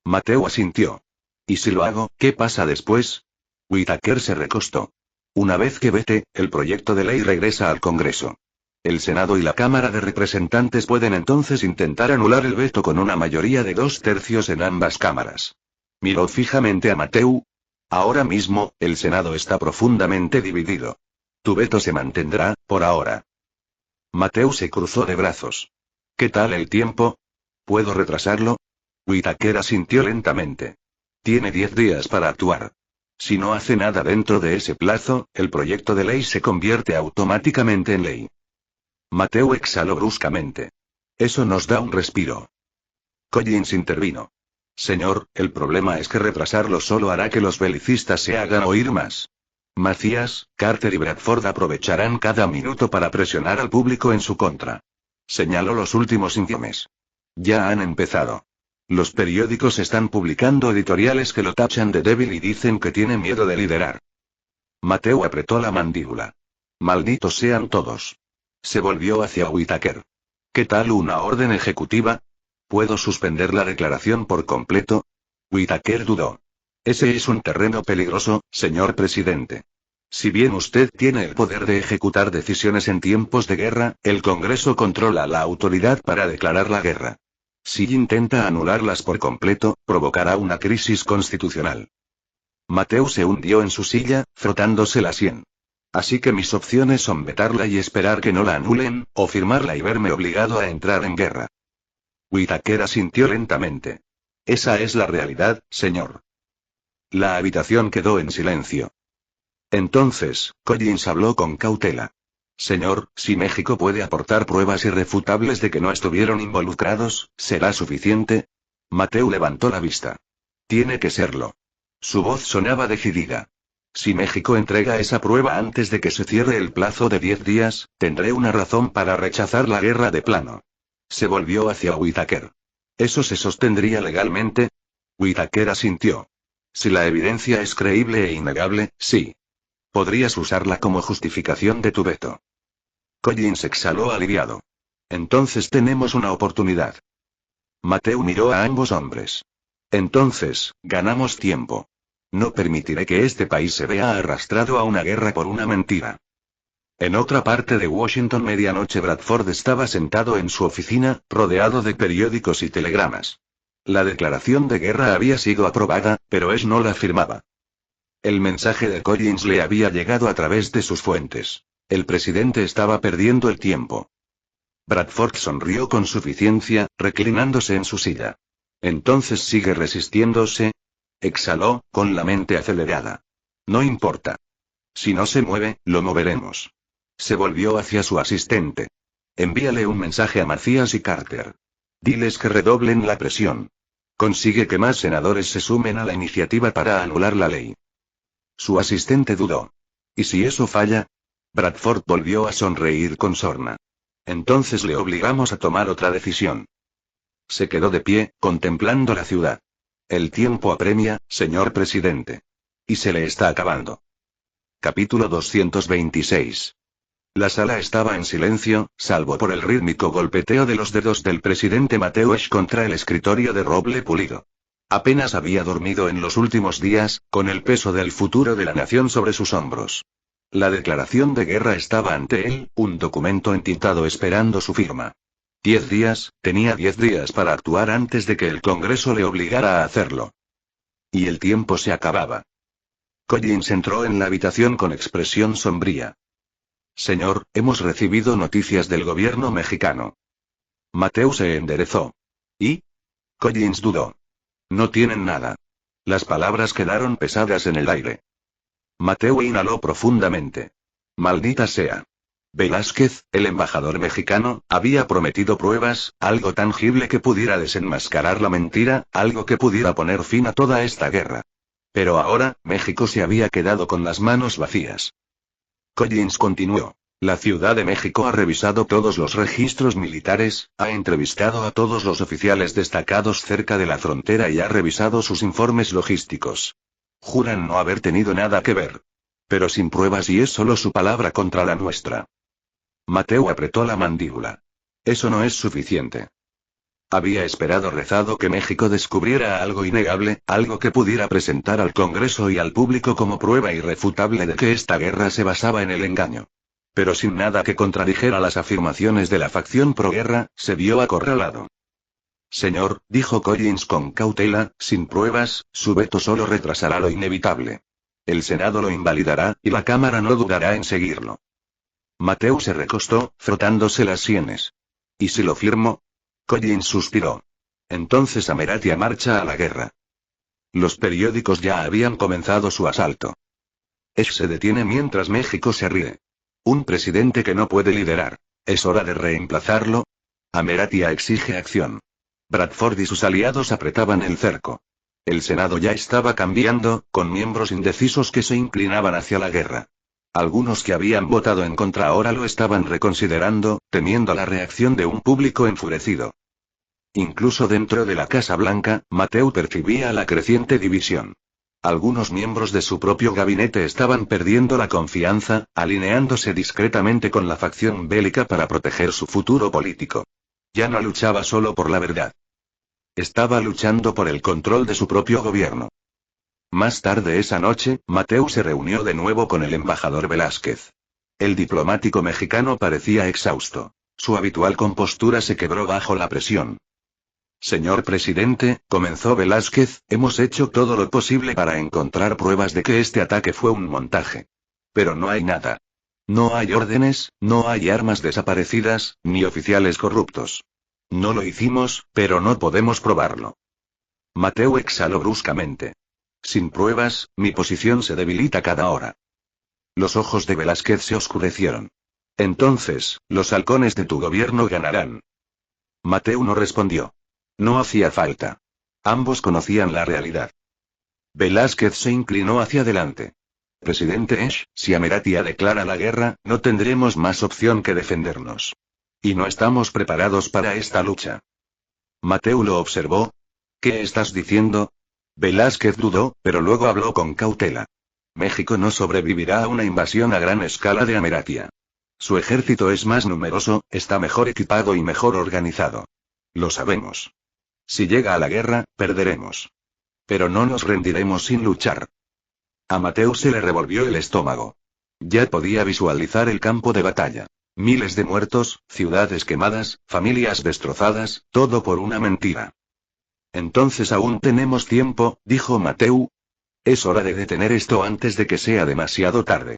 Mateu asintió. ¿Y si lo hago, qué pasa después? Whitaker se recostó. Una vez que vete, el proyecto de ley regresa al Congreso. El Senado y la Cámara de Representantes pueden entonces intentar anular el veto con una mayoría de 2/3 en ambas cámaras. Miró fijamente a Mateu. Ahora mismo, el Senado está profundamente dividido. Tu veto se mantendrá, por ahora. Mateu se cruzó de brazos. ¿Qué tal el tiempo? ¿Puedo retrasarlo? Whitaker asintió lentamente. Tiene 10 días para actuar. Si no hace nada dentro de ese plazo, el proyecto de ley se convierte automáticamente en ley. Mateu exhaló bruscamente. Eso nos da un respiro. Collins intervino. Señor, el problema es que retrasarlo solo hará que los belicistas se hagan oír más. Macías, Carter y Bradford aprovecharán cada minuto para presionar al público en su contra. Señaló los últimos informes. Ya han empezado. Los periódicos están publicando editoriales que lo tachan de débil y dicen que tiene miedo de liderar. Mateu apretó la mandíbula. Malditos sean todos. Se volvió hacia Whitaker. ¿Qué tal una orden ejecutiva? ¿Puedo suspender la declaración por completo? Whitaker dudó. Ese es un terreno peligroso, señor presidente. Si bien usted tiene el poder de ejecutar decisiones en tiempos de guerra, el Congreso controla la autoridad para declarar la guerra. Si intenta anularlas por completo, provocará una crisis constitucional. Mateu se hundió en su silla, frotándose la sien. Así que mis opciones son vetarla y esperar que no la anulen, o firmarla y verme obligado a entrar en guerra. Whitaker asintió lentamente. Esa es la realidad, señor. La habitación quedó en silencio. Entonces, Collins habló con cautela. Señor, si México puede aportar pruebas irrefutables de que no estuvieron involucrados, ¿será suficiente? Mateu levantó la vista. Tiene que serlo. Su voz sonaba decidida. Si México entrega esa prueba antes de que se cierre el plazo de 10 días, tendré una razón para rechazar la guerra de plano. Se volvió hacia Whittaker. ¿Eso se sostendría legalmente? Whittaker asintió. Si la evidencia es creíble e innegable, sí. Podrías usarla como justificación de tu veto. Collins exhaló aliviado. Entonces tenemos una oportunidad. Mateu miró a ambos hombres. Entonces, ganamos tiempo. No permitiré que este país se vea arrastrado a una guerra por una mentira. En otra parte de Washington, medianoche, Bradford estaba sentado en su oficina, rodeado de periódicos y telegramas. La declaración de guerra había sido aprobada, pero Ash no la firmaba. El mensaje de Collins le había llegado a través de sus fuentes. El presidente estaba perdiendo el tiempo. Bradford sonrió con suficiencia, reclinándose en su silla. ¿Entonces sigue resistiéndose? Exhaló, con la mente acelerada. No importa. Si no se mueve, lo moveremos. Se volvió hacia su asistente. Envíale un mensaje a Macías y Carter. Diles que redoblen la presión. Consigue que más senadores se sumen a la iniciativa para anular la ley. Su asistente dudó. ¿Y si eso falla? Bradford volvió a sonreír con sorna. Entonces le obligamos a tomar otra decisión. Se quedó de pie, contemplando la ciudad. El tiempo apremia, señor presidente. Y se le está acabando. Capítulo 226. La sala estaba en silencio, salvo por el rítmico golpeteo de los dedos del presidente Mateu Ash contra el escritorio de roble pulido. Apenas había dormido en los últimos días, con el peso del futuro de la nación sobre sus hombros. La declaración de guerra estaba ante él, un documento entintado esperando su firma. 10 días, tenía 10 días para actuar antes de que el Congreso le obligara a hacerlo. Y el tiempo se acababa. Collins entró en la habitación con expresión sombría. Señor, hemos recibido noticias del gobierno mexicano. Mateu se enderezó. ¿Y? Collins dudó. No tienen nada. Las palabras quedaron pesadas en el aire. Mateu inhaló profundamente. Maldita sea. Velázquez, el embajador mexicano, había prometido pruebas, algo tangible que pudiera desenmascarar la mentira, algo que pudiera poner fin a toda esta guerra. Pero ahora, México se había quedado con las manos vacías. Collins continuó. La Ciudad de México ha revisado todos los registros militares, ha entrevistado a todos los oficiales destacados cerca de la frontera y ha revisado sus informes logísticos. Juran no haber tenido nada que ver. Pero sin pruebas, y es solo su palabra contra la nuestra. Mateu apretó la mandíbula. Eso no es suficiente. Había rezado que México descubriera algo innegable, algo que pudiera presentar al Congreso y al público como prueba irrefutable de que esta guerra se basaba en el engaño. Pero sin nada que contradijera las afirmaciones de la facción proguerra, se vio acorralado. Señor, dijo Collins con cautela, sin pruebas, su veto solo retrasará lo inevitable. El Senado lo invalidará, y la Cámara no dudará en seguirlo. Mateu se recostó, frotándose las sienes. ¿Y si lo firmo? Collins suspiró. Entonces Ameratia marcha a la guerra. Los periódicos ya habían comenzado su asalto. Ash se detiene mientras México se ríe. Un presidente que no puede liderar. ¿Es hora de reemplazarlo? Ameratia exige acción. Bradford y sus aliados apretaban el cerco. El Senado ya estaba cambiando, con miembros indecisos que se inclinaban hacia la guerra. Algunos que habían votado en contra ahora lo estaban reconsiderando, temiendo la reacción de un público enfurecido. Incluso dentro de la Casa Blanca, Mateu percibía la creciente división. Algunos miembros de su propio gabinete estaban perdiendo la confianza, alineándose discretamente con la facción bélica para proteger su futuro político. Ya no luchaba solo por la verdad. Estaba luchando por el control de su propio gobierno. Más tarde esa noche, Mateu se reunió de nuevo con el embajador Velázquez. El diplomático mexicano parecía exhausto. Su habitual compostura se quebró bajo la presión. Señor presidente, comenzó Velázquez, hemos hecho todo lo posible para encontrar pruebas de que este ataque fue un montaje. Pero no hay nada. No hay órdenes, no hay armas desaparecidas, ni oficiales corruptos. No lo hicimos, pero no podemos probarlo. Mateu exhaló bruscamente. Sin pruebas, mi posición se debilita cada hora. Los ojos de Velázquez se oscurecieron. Entonces, los halcones de tu gobierno ganarán. Mateu no respondió. No hacía falta. Ambos conocían la realidad. Velázquez se inclinó hacia adelante. Presidente Esh, si Ameratia declara la guerra, no tendremos más opción que defendernos. Y no estamos preparados para esta lucha. Mateu lo observó. ¿Qué estás diciendo? Velázquez dudó, pero luego habló con cautela. México no sobrevivirá a una invasión a gran escala de Ameratia. Su ejército es más numeroso, está mejor equipado y mejor organizado. Lo sabemos. Si llega a la guerra, perderemos. Pero no nos rendiremos sin luchar. A Mateu se le revolvió el estómago. Ya podía visualizar el campo de batalla. Miles de muertos, ciudades quemadas, familias destrozadas, todo por una mentira. Entonces aún tenemos tiempo, dijo Mateu. Es hora de detener esto antes de que sea demasiado tarde.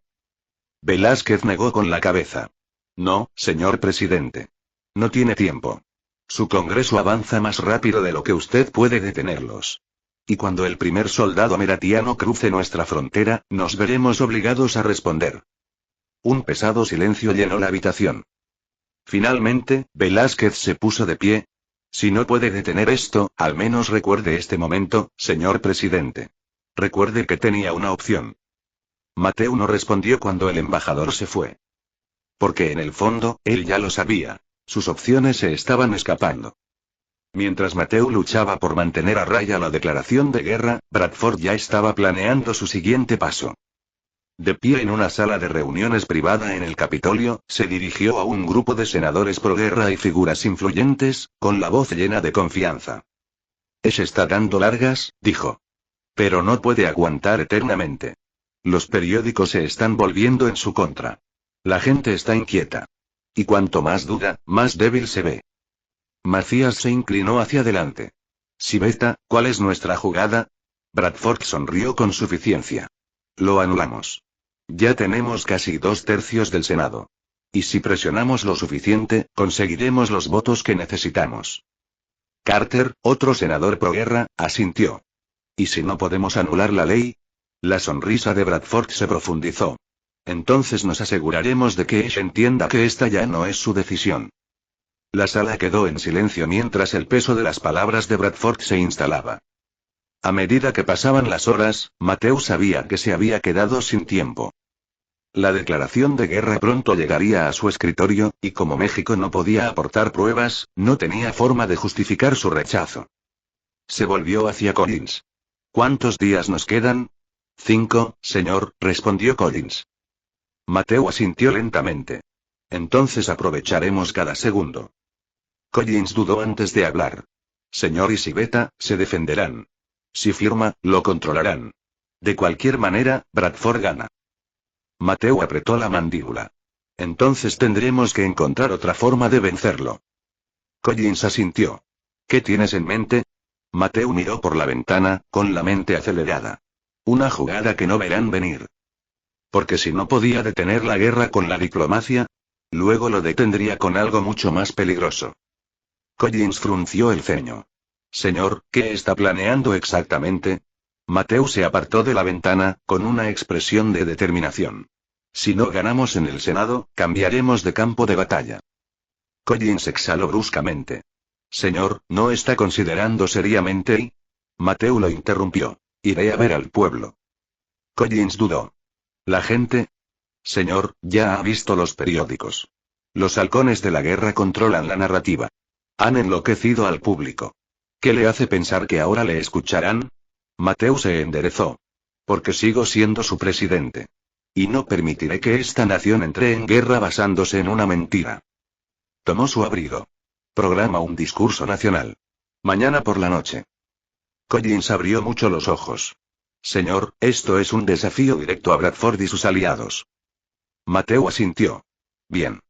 Velázquez negó con la cabeza. No, señor presidente. No tiene tiempo. Su Congreso avanza más rápido de lo que usted puede detenerlos. Y cuando el primer soldado ameratiano cruce nuestra frontera, nos veremos obligados a responder. Un pesado silencio llenó la habitación. Finalmente, Velázquez se puso de pie. Si no puede detener esto, al menos recuerde este momento, señor presidente. Recuerde que tenía una opción. Mateu no respondió cuando el embajador se fue. Porque en el fondo, él ya lo sabía. Sus opciones se estaban escapando. Mientras Mateu luchaba por mantener a raya la declaración de guerra, Bradford ya estaba planeando su siguiente paso. De pie en una sala de reuniones privada en el Capitolio, se dirigió a un grupo de senadores pro guerra y figuras influyentes, con la voz llena de confianza. Esh está dando largas, dijo. Pero no puede aguantar eternamente. Los periódicos se están volviendo en su contra. La gente está inquieta. Y cuanto más duda, más débil se ve. Macías se inclinó hacia adelante. Sibeta, ¿cuál es nuestra jugada? Bradford sonrió con suficiencia. Lo anulamos. Ya tenemos casi 2/3 del Senado. Y si presionamos lo suficiente, conseguiremos los votos que necesitamos. Carter, otro senador pro guerra, asintió. ¿Y si no podemos anular la ley? La sonrisa de Bradford se profundizó. Entonces nos aseguraremos de que Esh entienda que esta ya no es su decisión. La sala quedó en silencio mientras el peso de las palabras de Bradford se instalaba. A medida que pasaban las horas, Mateu sabía que se había quedado sin tiempo. La declaración de guerra pronto llegaría a su escritorio, y como México no podía aportar pruebas, no tenía forma de justificar su rechazo. Se volvió hacia Collins. ¿Cuántos días nos quedan? 5, señor, respondió Collins. Mateu asintió lentamente. Entonces aprovecharemos cada segundo. Collins dudó antes de hablar. Señor y Sibeta, se defenderán. Si firma, lo controlarán. De cualquier manera, Bradford gana. Mateu apretó la mandíbula. Entonces tendremos que encontrar otra forma de vencerlo. Collins asintió. ¿Qué tienes en mente? Mateu miró por la ventana, con la mente acelerada. Una jugada que no verán venir. Porque si no podía detener la guerra con la diplomacia, luego lo detendría con algo mucho más peligroso. Collins frunció el ceño. Señor, ¿qué está planeando exactamente? Mateu se apartó de la ventana, con una expresión de determinación. Si no ganamos en el Senado, cambiaremos de campo de batalla. Collins exhaló bruscamente. Señor, ¿no está considerando seriamente y? Mateu lo interrumpió. Iré a ver al pueblo. Collins dudó. ¿La gente? Señor, ya ha visto los periódicos. Los halcones de la guerra controlan la narrativa. Han enloquecido al público. ¿Qué le hace pensar que ahora le escucharán? Mateu se enderezó. Porque sigo siendo su presidente. Y no permitiré que esta nación entre en guerra basándose en una mentira. Tomó su abrigo. Programa un discurso nacional. Mañana por la noche. Collins abrió mucho los ojos. Señor, esto es un desafío directo a Bradford y sus aliados. Mateu asintió. Bien.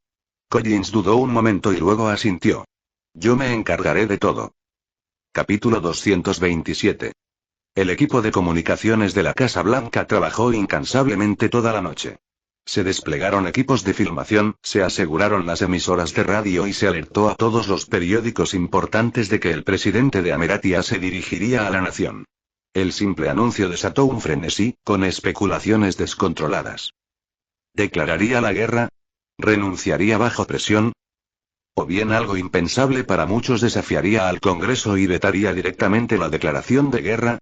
Collins dudó un momento y luego asintió. Yo me encargaré de todo. Capítulo 227. El equipo de comunicaciones de la Casa Blanca trabajó incansablemente toda la noche. Se desplegaron equipos de filmación, se aseguraron las emisoras de radio y se alertó a todos los periódicos importantes de que el presidente de Ameratia se dirigiría a la nación. El simple anuncio desató un frenesí, con especulaciones descontroladas. ¿Declararía la guerra? ¿Renunciaría bajo presión? O bien algo impensable para muchos, desafiaría al Congreso y vetaría directamente la declaración de guerra.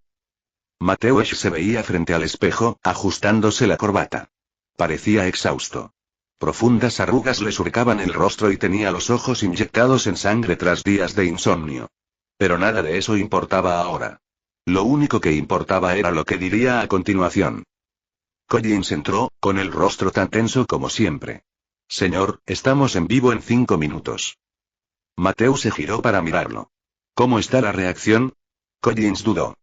Mateusz se veía frente al espejo, ajustándose la corbata. Parecía exhausto. Profundas arrugas le surcaban el rostro y tenía los ojos inyectados en sangre tras días de insomnio. Pero nada de eso importaba ahora. Lo único que importaba era lo que diría a continuación. Collins entró, con el rostro tan tenso como siempre. Señor, estamos en vivo en 5 minutos. Mateusz se giró para mirarlo. ¿Cómo está la reacción? Collins dudó.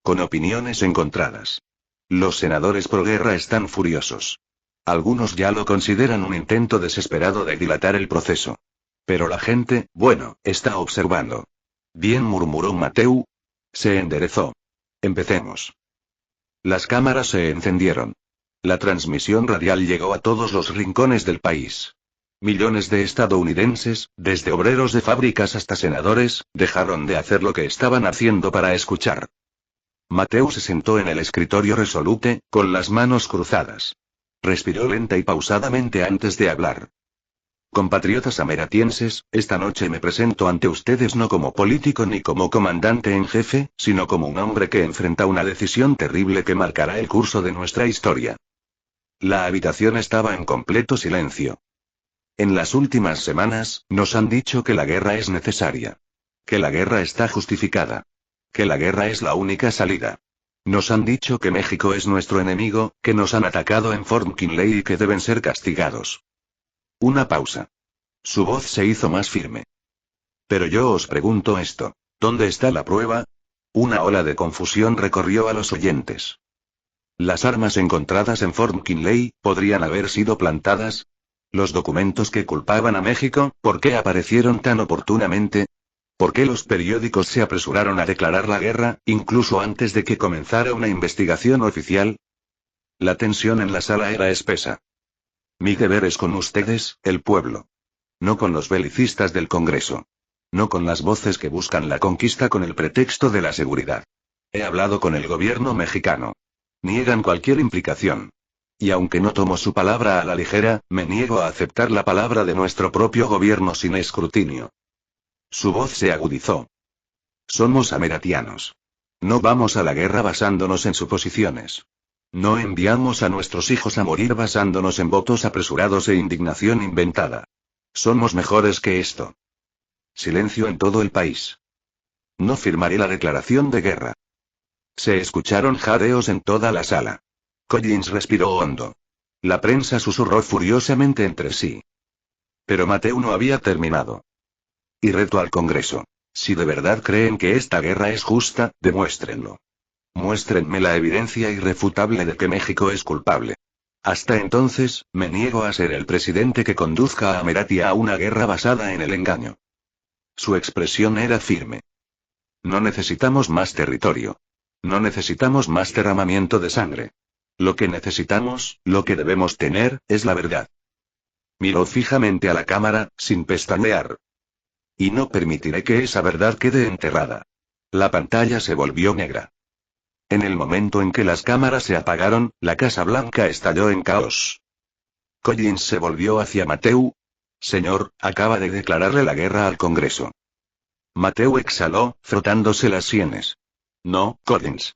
Con opiniones encontradas. Los senadores pro guerra están furiosos. Algunos ya lo consideran un intento desesperado de dilatar el proceso. Pero la gente, bueno, está observando. Bien, murmuró Mateu. Se enderezó. Empecemos. Las cámaras se encendieron. La transmisión radial llegó a todos los rincones del país. Millones de estadounidenses, desde obreros de fábricas hasta senadores, dejaron de hacer lo que estaban haciendo para escuchar. Mateu se sentó en el escritorio resolute, con las manos cruzadas. Respiró lenta y pausadamente antes de hablar. Compatriotas ameratienses, esta noche me presento ante ustedes no como político ni como comandante en jefe, sino como un hombre que enfrenta una decisión terrible que marcará el curso de nuestra historia. La habitación estaba en completo silencio. En las últimas semanas, nos han dicho que la guerra es necesaria. Que la guerra está justificada. Que la guerra es la única salida. Nos han dicho que México es nuestro enemigo, que nos han atacado en Fort McKinley y que deben ser castigados. Una pausa. Su voz se hizo más firme. Pero yo os pregunto esto. ¿Dónde está la prueba? Una ola de confusión recorrió a los oyentes. Las armas encontradas en Fort McKinley, ¿podrían haber sido plantadas? Los documentos que culpaban a México, ¿por qué aparecieron tan oportunamente? ¿Por qué los periódicos se apresuraron a declarar la guerra, incluso antes de que comenzara una investigación oficial? La tensión en la sala era espesa. Mi deber es con ustedes, el pueblo. No con los belicistas del Congreso. No con las voces que buscan la conquista con el pretexto de la seguridad. He hablado con el gobierno mexicano. Niegan cualquier implicación. Y aunque no tomo su palabra a la ligera, me niego a aceptar la palabra de nuestro propio gobierno sin escrutinio. Su voz se agudizó. Somos ameratianos. No vamos a la guerra basándonos en suposiciones. No enviamos a nuestros hijos a morir basándonos en votos apresurados e indignación inventada. Somos mejores que esto. Silencio en todo el país. No firmaré la declaración de guerra. Se escucharon jadeos en toda la sala. Collins respiró hondo. La prensa susurró furiosamente entre sí. Pero Mateu no había terminado. Y reto al Congreso. Si de verdad creen que esta guerra es justa, demuéstrenlo. Muéstrenme la evidencia irrefutable de que México es culpable. Hasta entonces, me niego a ser el presidente que conduzca a Ameratia a una guerra basada en el engaño. Su expresión era firme. No necesitamos más territorio. No necesitamos más derramamiento de sangre. Lo que necesitamos, lo que debemos tener, es la verdad. Miró fijamente a la cámara, sin pestañear. Y no permitiré que esa verdad quede enterrada. La pantalla se volvió negra. En el momento en que las cámaras se apagaron, la Casa Blanca estalló en caos. Collins se volvió hacia Mateu. Señor, acaba de declararle la guerra al Congreso. Mateu exhaló, frotándose las sienes. No, Collins.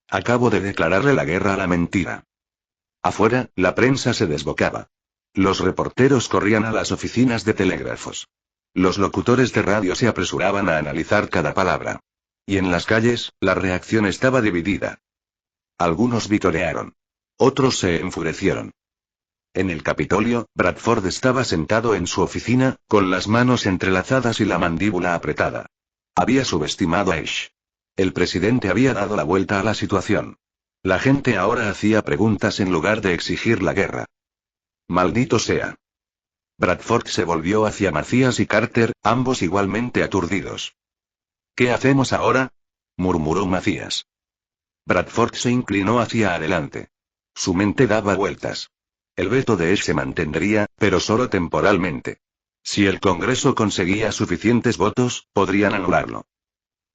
Acabo de declararle la guerra a la mentira. Afuera, la prensa se desbocaba. Los reporteros corrían a las oficinas de telégrafos. Los locutores de radio se apresuraban a analizar cada palabra. Y en las calles, la reacción estaba dividida. Algunos vitorearon. Otros se enfurecieron. En el Capitolio, Bradford estaba sentado en su oficina, con las manos entrelazadas y la mandíbula apretada. Había subestimado a Ash. El presidente había dado la vuelta a la situación. La gente ahora hacía preguntas en lugar de exigir la guerra. Maldito sea. Bradford se volvió hacia Macías y Carter, ambos igualmente aturdidos. ¿Qué hacemos ahora?, murmuró Macías. Bradford se inclinó hacia adelante. Su mente daba vueltas. El veto de Ash se mantendría, pero solo temporalmente. Si el Congreso conseguía suficientes votos, podrían anularlo.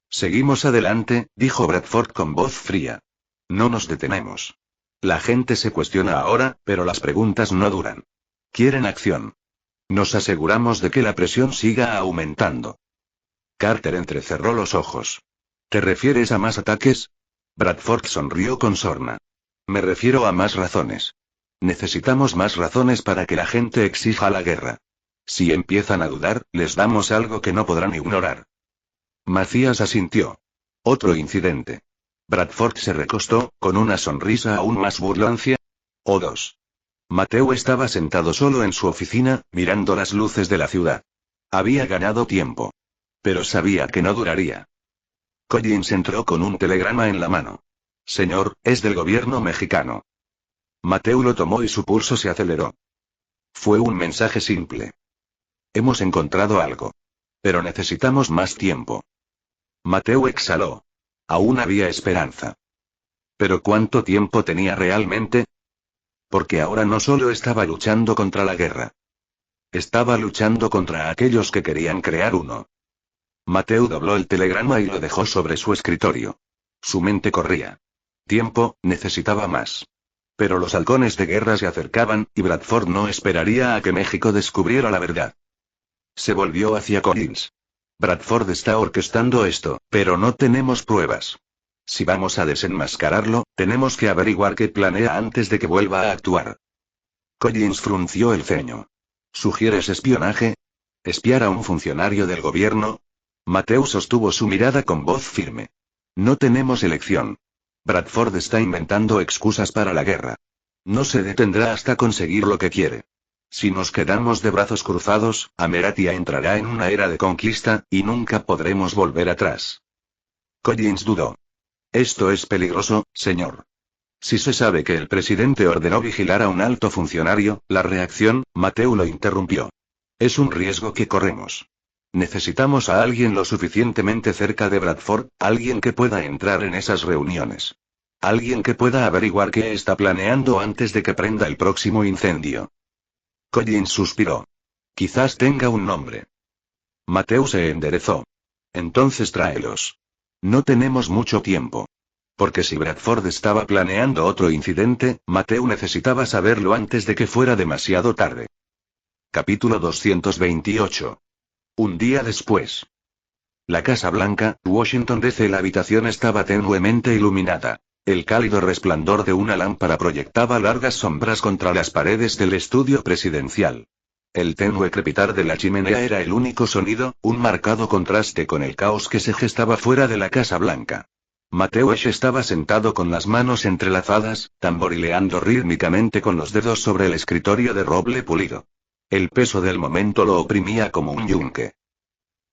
Seguimos adelante, dijo Bradford con voz fría. No nos detenemos. La gente se cuestiona ahora, pero las preguntas no duran. Quieren acción. Nos aseguramos de que la presión siga aumentando. Carter entrecerró los ojos. ¿Te refieres a más ataques? Bradford sonrió con sorna. Me refiero a más razones. Necesitamos más razones para que la gente exija la guerra. Si empiezan a dudar, les damos algo que no podrán ignorar. Macías asintió. Otro incidente. Bradford se recostó, con una sonrisa aún más burlancia. O dos. Mateo estaba sentado solo en su oficina, mirando las luces de la ciudad. Había ganado tiempo. Pero sabía que no duraría. Collins entró con un telegrama en la mano. Señor, es del gobierno mexicano. Mateo lo tomó y su pulso se aceleró. Fue un mensaje simple. Hemos encontrado algo. Pero necesitamos más tiempo. Mateo exhaló. Aún había esperanza. ¿Pero cuánto tiempo tenía realmente? Porque ahora no solo estaba luchando contra la guerra. Estaba luchando contra aquellos que querían crear uno. Mateo dobló el telegrama y lo dejó sobre su escritorio. Su mente corría. Tiempo, necesitaba más. Pero los halcones de guerra se acercaban, y Bradford no esperaría a que México descubriera la verdad. Se volvió hacia Collins. Bradford está orquestando esto, pero no tenemos pruebas. Si vamos a desenmascararlo, tenemos que averiguar qué planea antes de que vuelva a actuar. Collins frunció el ceño. ¿Sugieres espionaje? ¿Espiar a un funcionario del gobierno? Mateo sostuvo su mirada con voz firme. No tenemos elección. Bradford está inventando excusas para la guerra. No se detendrá hasta conseguir lo que quiere. Si nos quedamos de brazos cruzados, Ameratia entrará en una era de conquista, y nunca podremos volver atrás. Collins dudó. Esto es peligroso, señor. Si se sabe que el presidente ordenó vigilar a un alto funcionario, la reacción, Mateo lo interrumpió. Es un riesgo que corremos. Necesitamos a alguien lo suficientemente cerca de Bradford, alguien que pueda entrar en esas reuniones. Alguien que pueda averiguar qué está planeando antes de que prenda el próximo incendio. Collins suspiró. Quizás tenga un nombre. Mateo se enderezó. Entonces tráelos. No tenemos mucho tiempo. Porque si Bradford estaba planeando otro incidente, Mateo necesitaba saberlo antes de que fuera demasiado tarde. Capítulo 228. Un día después. La Casa Blanca, Washington DC. La habitación estaba tenuemente iluminada. El cálido resplandor de una lámpara proyectaba largas sombras contra las paredes del estudio presidencial. El tenue crepitar de la chimenea era el único sonido, un marcado contraste con el caos que se gestaba fuera de la Casa Blanca. Mateo Esch estaba sentado con las manos entrelazadas, tamborileando rítmicamente con los dedos sobre el escritorio de roble pulido. El peso del momento lo oprimía como un yunque.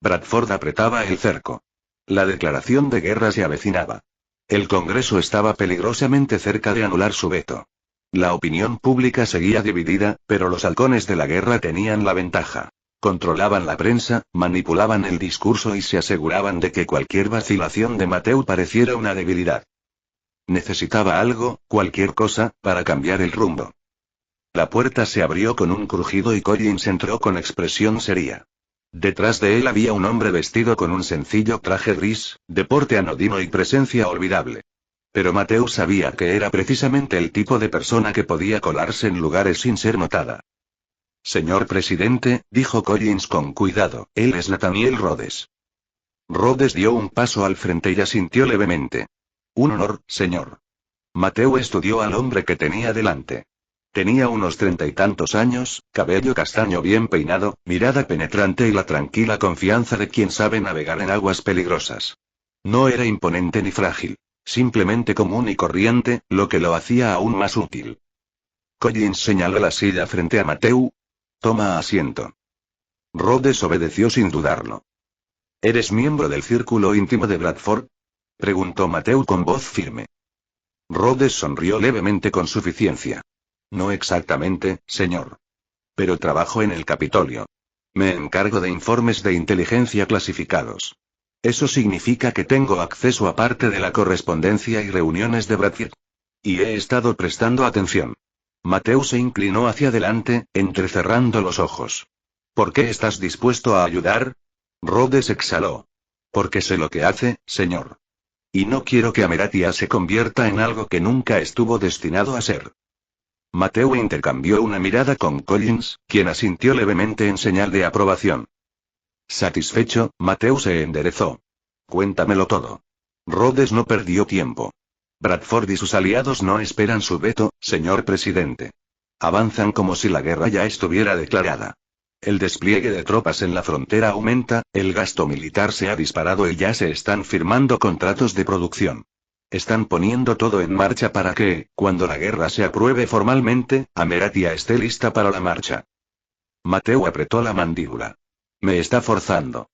Bradford apretaba el cerco. La declaración de guerra se avecinaba. El Congreso estaba peligrosamente cerca de anular su veto. La opinión pública seguía dividida, pero los halcones de la guerra tenían la ventaja. Controlaban la prensa, manipulaban el discurso y se aseguraban de que cualquier vacilación de Mateo pareciera una debilidad. Necesitaba algo, cualquier cosa, para cambiar el rumbo. La puerta se abrió con un crujido y Collins entró con expresión seria. Detrás de él había un hombre vestido con un sencillo traje gris, de porte anodino y presencia olvidable. Pero Mateo sabía que era precisamente el tipo de persona que podía colarse en lugares sin ser notada. Señor presidente, dijo Collins con cuidado, él es Nathaniel Rhodes. Rhodes dio un paso al frente y asintió levemente. Un honor, señor. Mateo estudió al hombre que tenía delante. Tenía unos 30 y tantos años, cabello castaño bien peinado, mirada penetrante y la tranquila confianza de quien sabe navegar en aguas peligrosas. No era imponente ni frágil, simplemente común y corriente, lo que lo hacía aún más útil. Collins señaló la silla frente a Mateo. Toma asiento. Rhodes obedeció sin dudarlo. ¿Eres miembro del círculo íntimo de Bradford? Preguntó Mateo con voz firme. Rhodes sonrió levemente con suficiencia. No exactamente, señor. Pero trabajo en el Capitolio. Me encargo de informes de inteligencia clasificados. Eso significa que tengo acceso a parte de la correspondencia y reuniones de Bradford. Y he estado prestando atención. Mateo se inclinó hacia adelante, entrecerrando los ojos. ¿Por qué estás dispuesto a ayudar? Rhodes exhaló. Porque sé lo que hace, señor. Y no quiero que Ameratia se convierta en algo que nunca estuvo destinado a ser. Mateo intercambió una mirada con Collins, quien asintió levemente en señal de aprobación. Satisfecho, Mateo se enderezó. Cuéntamelo todo. Rhodes no perdió tiempo. Bradford y sus aliados no esperan su veto, señor presidente. Avanzan como si la guerra ya estuviera declarada. El despliegue de tropas en la frontera aumenta, el gasto militar se ha disparado y ya se están firmando contratos de producción. Están poniendo todo en marcha para que, cuando la guerra se apruebe formalmente, Ameratia esté lista para la marcha. Mateo apretó la mandíbula. Me está forzando.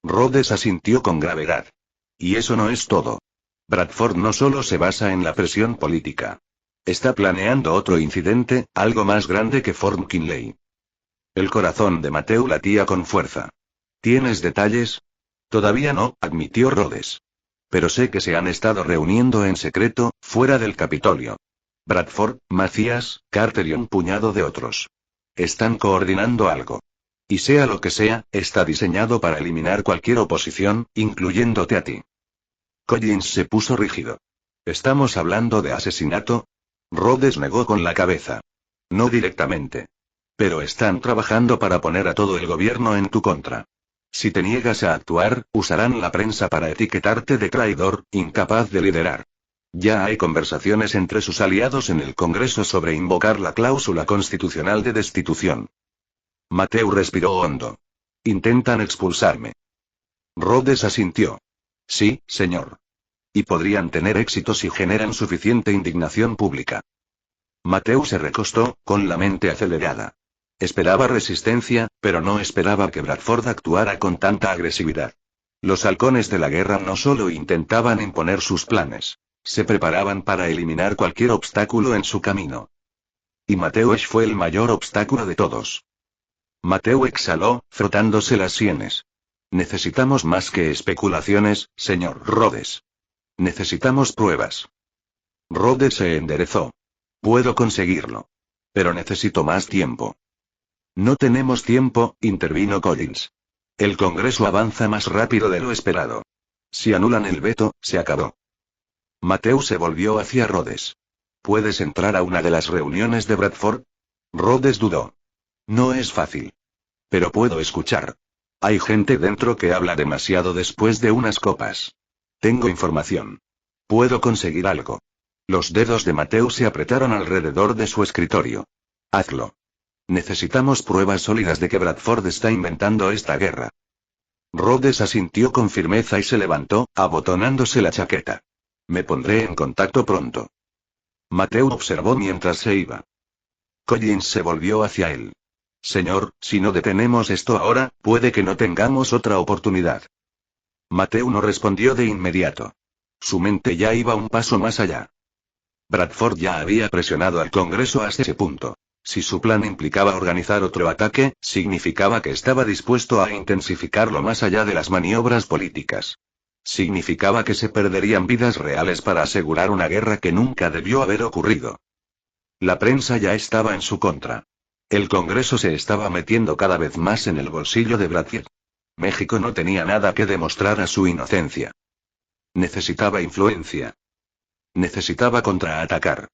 Rhodes asintió con gravedad. Y eso no es todo. Bradford no solo se basa en la presión política. Está planeando otro incidente, algo más grande que Fort McKinley. El corazón de Mateo latía con fuerza. ¿Tienes detalles? Todavía no, admitió Rhodes. Pero sé que se han estado reuniendo en secreto, fuera del Capitolio. Bradford, Macías, Carter y un puñado de otros. Están coordinando algo. Y sea lo que sea, está diseñado para eliminar cualquier oposición, incluyéndote a ti. Collins se puso rígido. ¿Estamos hablando de asesinato? Rhodes negó con la cabeza. No directamente. Pero están trabajando para poner a todo el gobierno en tu contra. Si te niegas a actuar, usarán la prensa para etiquetarte de traidor, incapaz de liderar. Ya hay conversaciones entre sus aliados en el Congreso sobre invocar la cláusula constitucional de destitución. Mateo respiró hondo. Intentan expulsarme. Rhodes asintió. Sí, señor. Y podrían tener éxito si generan suficiente indignación pública. Mateo se recostó, con la mente acelerada. Esperaba resistencia, pero no esperaba que Bradford actuara con tanta agresividad. Los halcones de la guerra no solo intentaban imponer sus planes, se preparaban para eliminar cualquier obstáculo en su camino. Y Mateo Esch fue el mayor obstáculo de todos. Mateo exhaló, frotándose las sienes. Necesitamos más que especulaciones, señor Rhodes. Necesitamos pruebas. Rhodes se enderezó. Puedo conseguirlo. Pero necesito más tiempo. No tenemos tiempo, intervino Collins. El Congreso avanza más rápido de lo esperado. Si anulan el veto, se acabó. Mateo se volvió hacia Rhodes. ¿Puedes entrar a una de las reuniones de Bradford? Rhodes dudó. No es fácil. Pero puedo escuchar. Hay gente dentro que habla demasiado después de unas copas. Tengo información. Puedo conseguir algo. Los dedos de Mateo se apretaron alrededor de su escritorio. Hazlo. Necesitamos pruebas sólidas de que Bradford está inventando esta guerra. Rhodes asintió con firmeza y se levantó, abotonándose la chaqueta. Me pondré en contacto pronto. Mateo observó mientras se iba. Collins se volvió hacia él. Señor, si no detenemos esto ahora, puede que no tengamos otra oportunidad. Mateo no respondió de inmediato. Su mente ya iba un paso más allá. Bradford ya había presionado al Congreso hasta ese punto. Si su plan implicaba organizar otro ataque, significaba que estaba dispuesto a intensificarlo más allá de las maniobras políticas. Significaba que se perderían vidas reales para asegurar una guerra que nunca debió haber ocurrido. La prensa ya estaba en su contra. El Congreso se estaba metiendo cada vez más en el bolsillo de Bradford. México no tenía nada que demostrar a su inocencia. Necesitaba influencia. Necesitaba contraatacar.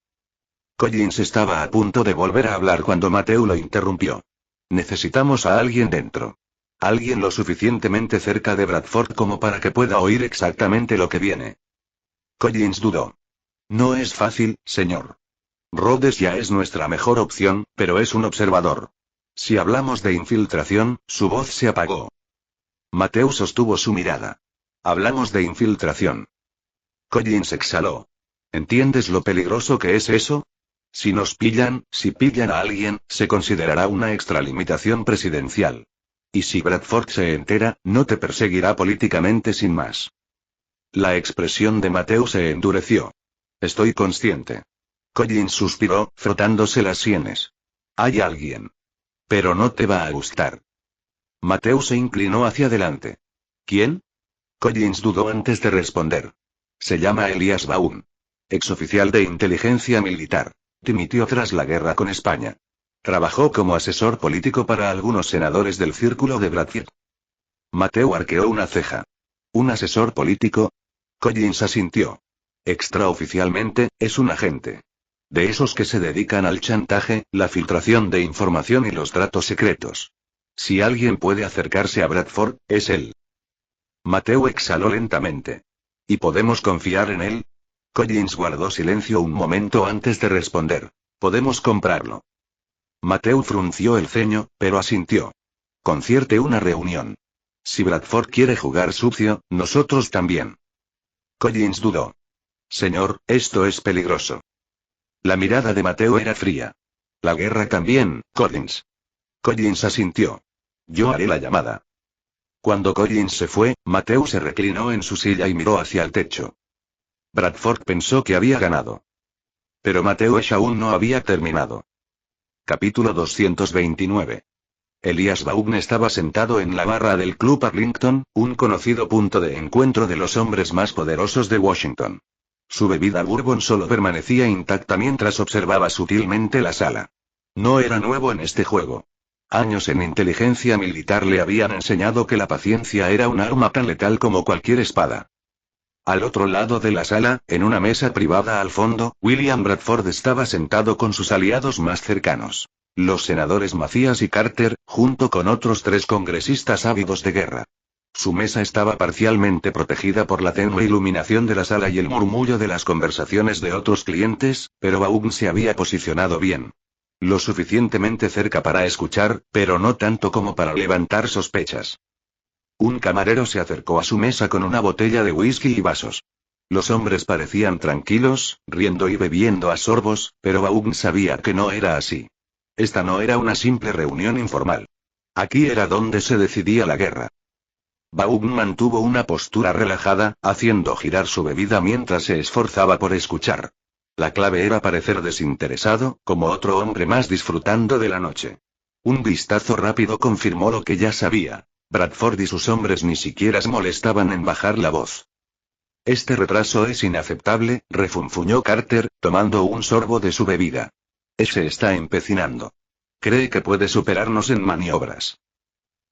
Collins estaba a punto de volver a hablar cuando Mateo lo interrumpió. Necesitamos a alguien dentro. Alguien lo suficientemente cerca de Bradford como para que pueda oír exactamente lo que viene. Collins dudó. No es fácil, señor. Rhodes ya es nuestra mejor opción, pero es un observador. Si hablamos de infiltración, su voz se apagó. Mateo sostuvo su mirada. Hablamos de infiltración. Collins exhaló. ¿Entiendes lo peligroso que es eso? Si nos pillan, si pillan a alguien, se considerará una extralimitación presidencial. Y si Bradford se entera, no te perseguirá políticamente sin más. La expresión de Mateo se endureció. Estoy consciente. Collins suspiró, frotándose las sienes. Hay alguien. Pero no te va a gustar. Mateo se inclinó hacia adelante. ¿Quién? Collins dudó antes de responder. Se llama Elias Baum. Exoficial de inteligencia militar. Dimitió tras la guerra con España. Trabajó como asesor político para algunos senadores del círculo de Bradford. Mateo arqueó una ceja. ¿Un asesor político? Collins asintió. Extraoficialmente, es un agente. De esos que se dedican al chantaje, la filtración de información y los tratos secretos. Si alguien puede acercarse a Bradford, es él. Mateo exhaló lentamente. ¿Y podemos confiar en él? Collins guardó silencio un momento antes de responder. Podemos comprarlo. Mateo frunció el ceño, pero asintió. Concierte una reunión. Si Bradford quiere jugar sucio, nosotros también. Collins dudó. Señor, esto es peligroso. La mirada de Mateo era fría. La guerra también, Collins. Collins asintió. Yo haré la llamada. Cuando Collins se fue, Mateo se reclinó en su silla y miró hacia el techo. Bradford pensó que había ganado. Pero Mateo aún no había terminado. Capítulo 229. Elias Vaughn estaba sentado en la barra del Club Arlington, un conocido punto de encuentro de los hombres más poderosos de Washington. Su bebida bourbon solo permanecía intacta mientras observaba sutilmente la sala. No era nuevo en este juego. Años en inteligencia militar le habían enseñado que la paciencia era un arma tan letal como cualquier espada. Al otro lado de la sala, en una mesa privada al fondo, William Bradford estaba sentado con sus aliados más cercanos. Los senadores Macías y Carter, junto con otros 3 congresistas ávidos de guerra. Su mesa estaba parcialmente protegida por la tenue iluminación de la sala y el murmullo de las conversaciones de otros clientes, pero Vaughn se había posicionado bien. Lo suficientemente cerca para escuchar, pero no tanto como para levantar sospechas. Un camarero se acercó a su mesa con una botella de whisky y vasos. Los hombres parecían tranquilos, riendo y bebiendo a sorbos, pero Vaughn sabía que no era así. Esta no era una simple reunión informal. Aquí era donde se decidía la guerra. Vaughn mantuvo una postura relajada, haciendo girar su bebida mientras se esforzaba por escuchar. La clave era parecer desinteresado, como otro hombre más disfrutando de la noche. Un vistazo rápido confirmó lo que ya sabía. Bradford y sus hombres ni siquiera se molestaban en bajar la voz. Este retraso es inaceptable, refunfuñó Carter, tomando un sorbo de su bebida. Se está empecinando. Cree que puede superarnos en maniobras.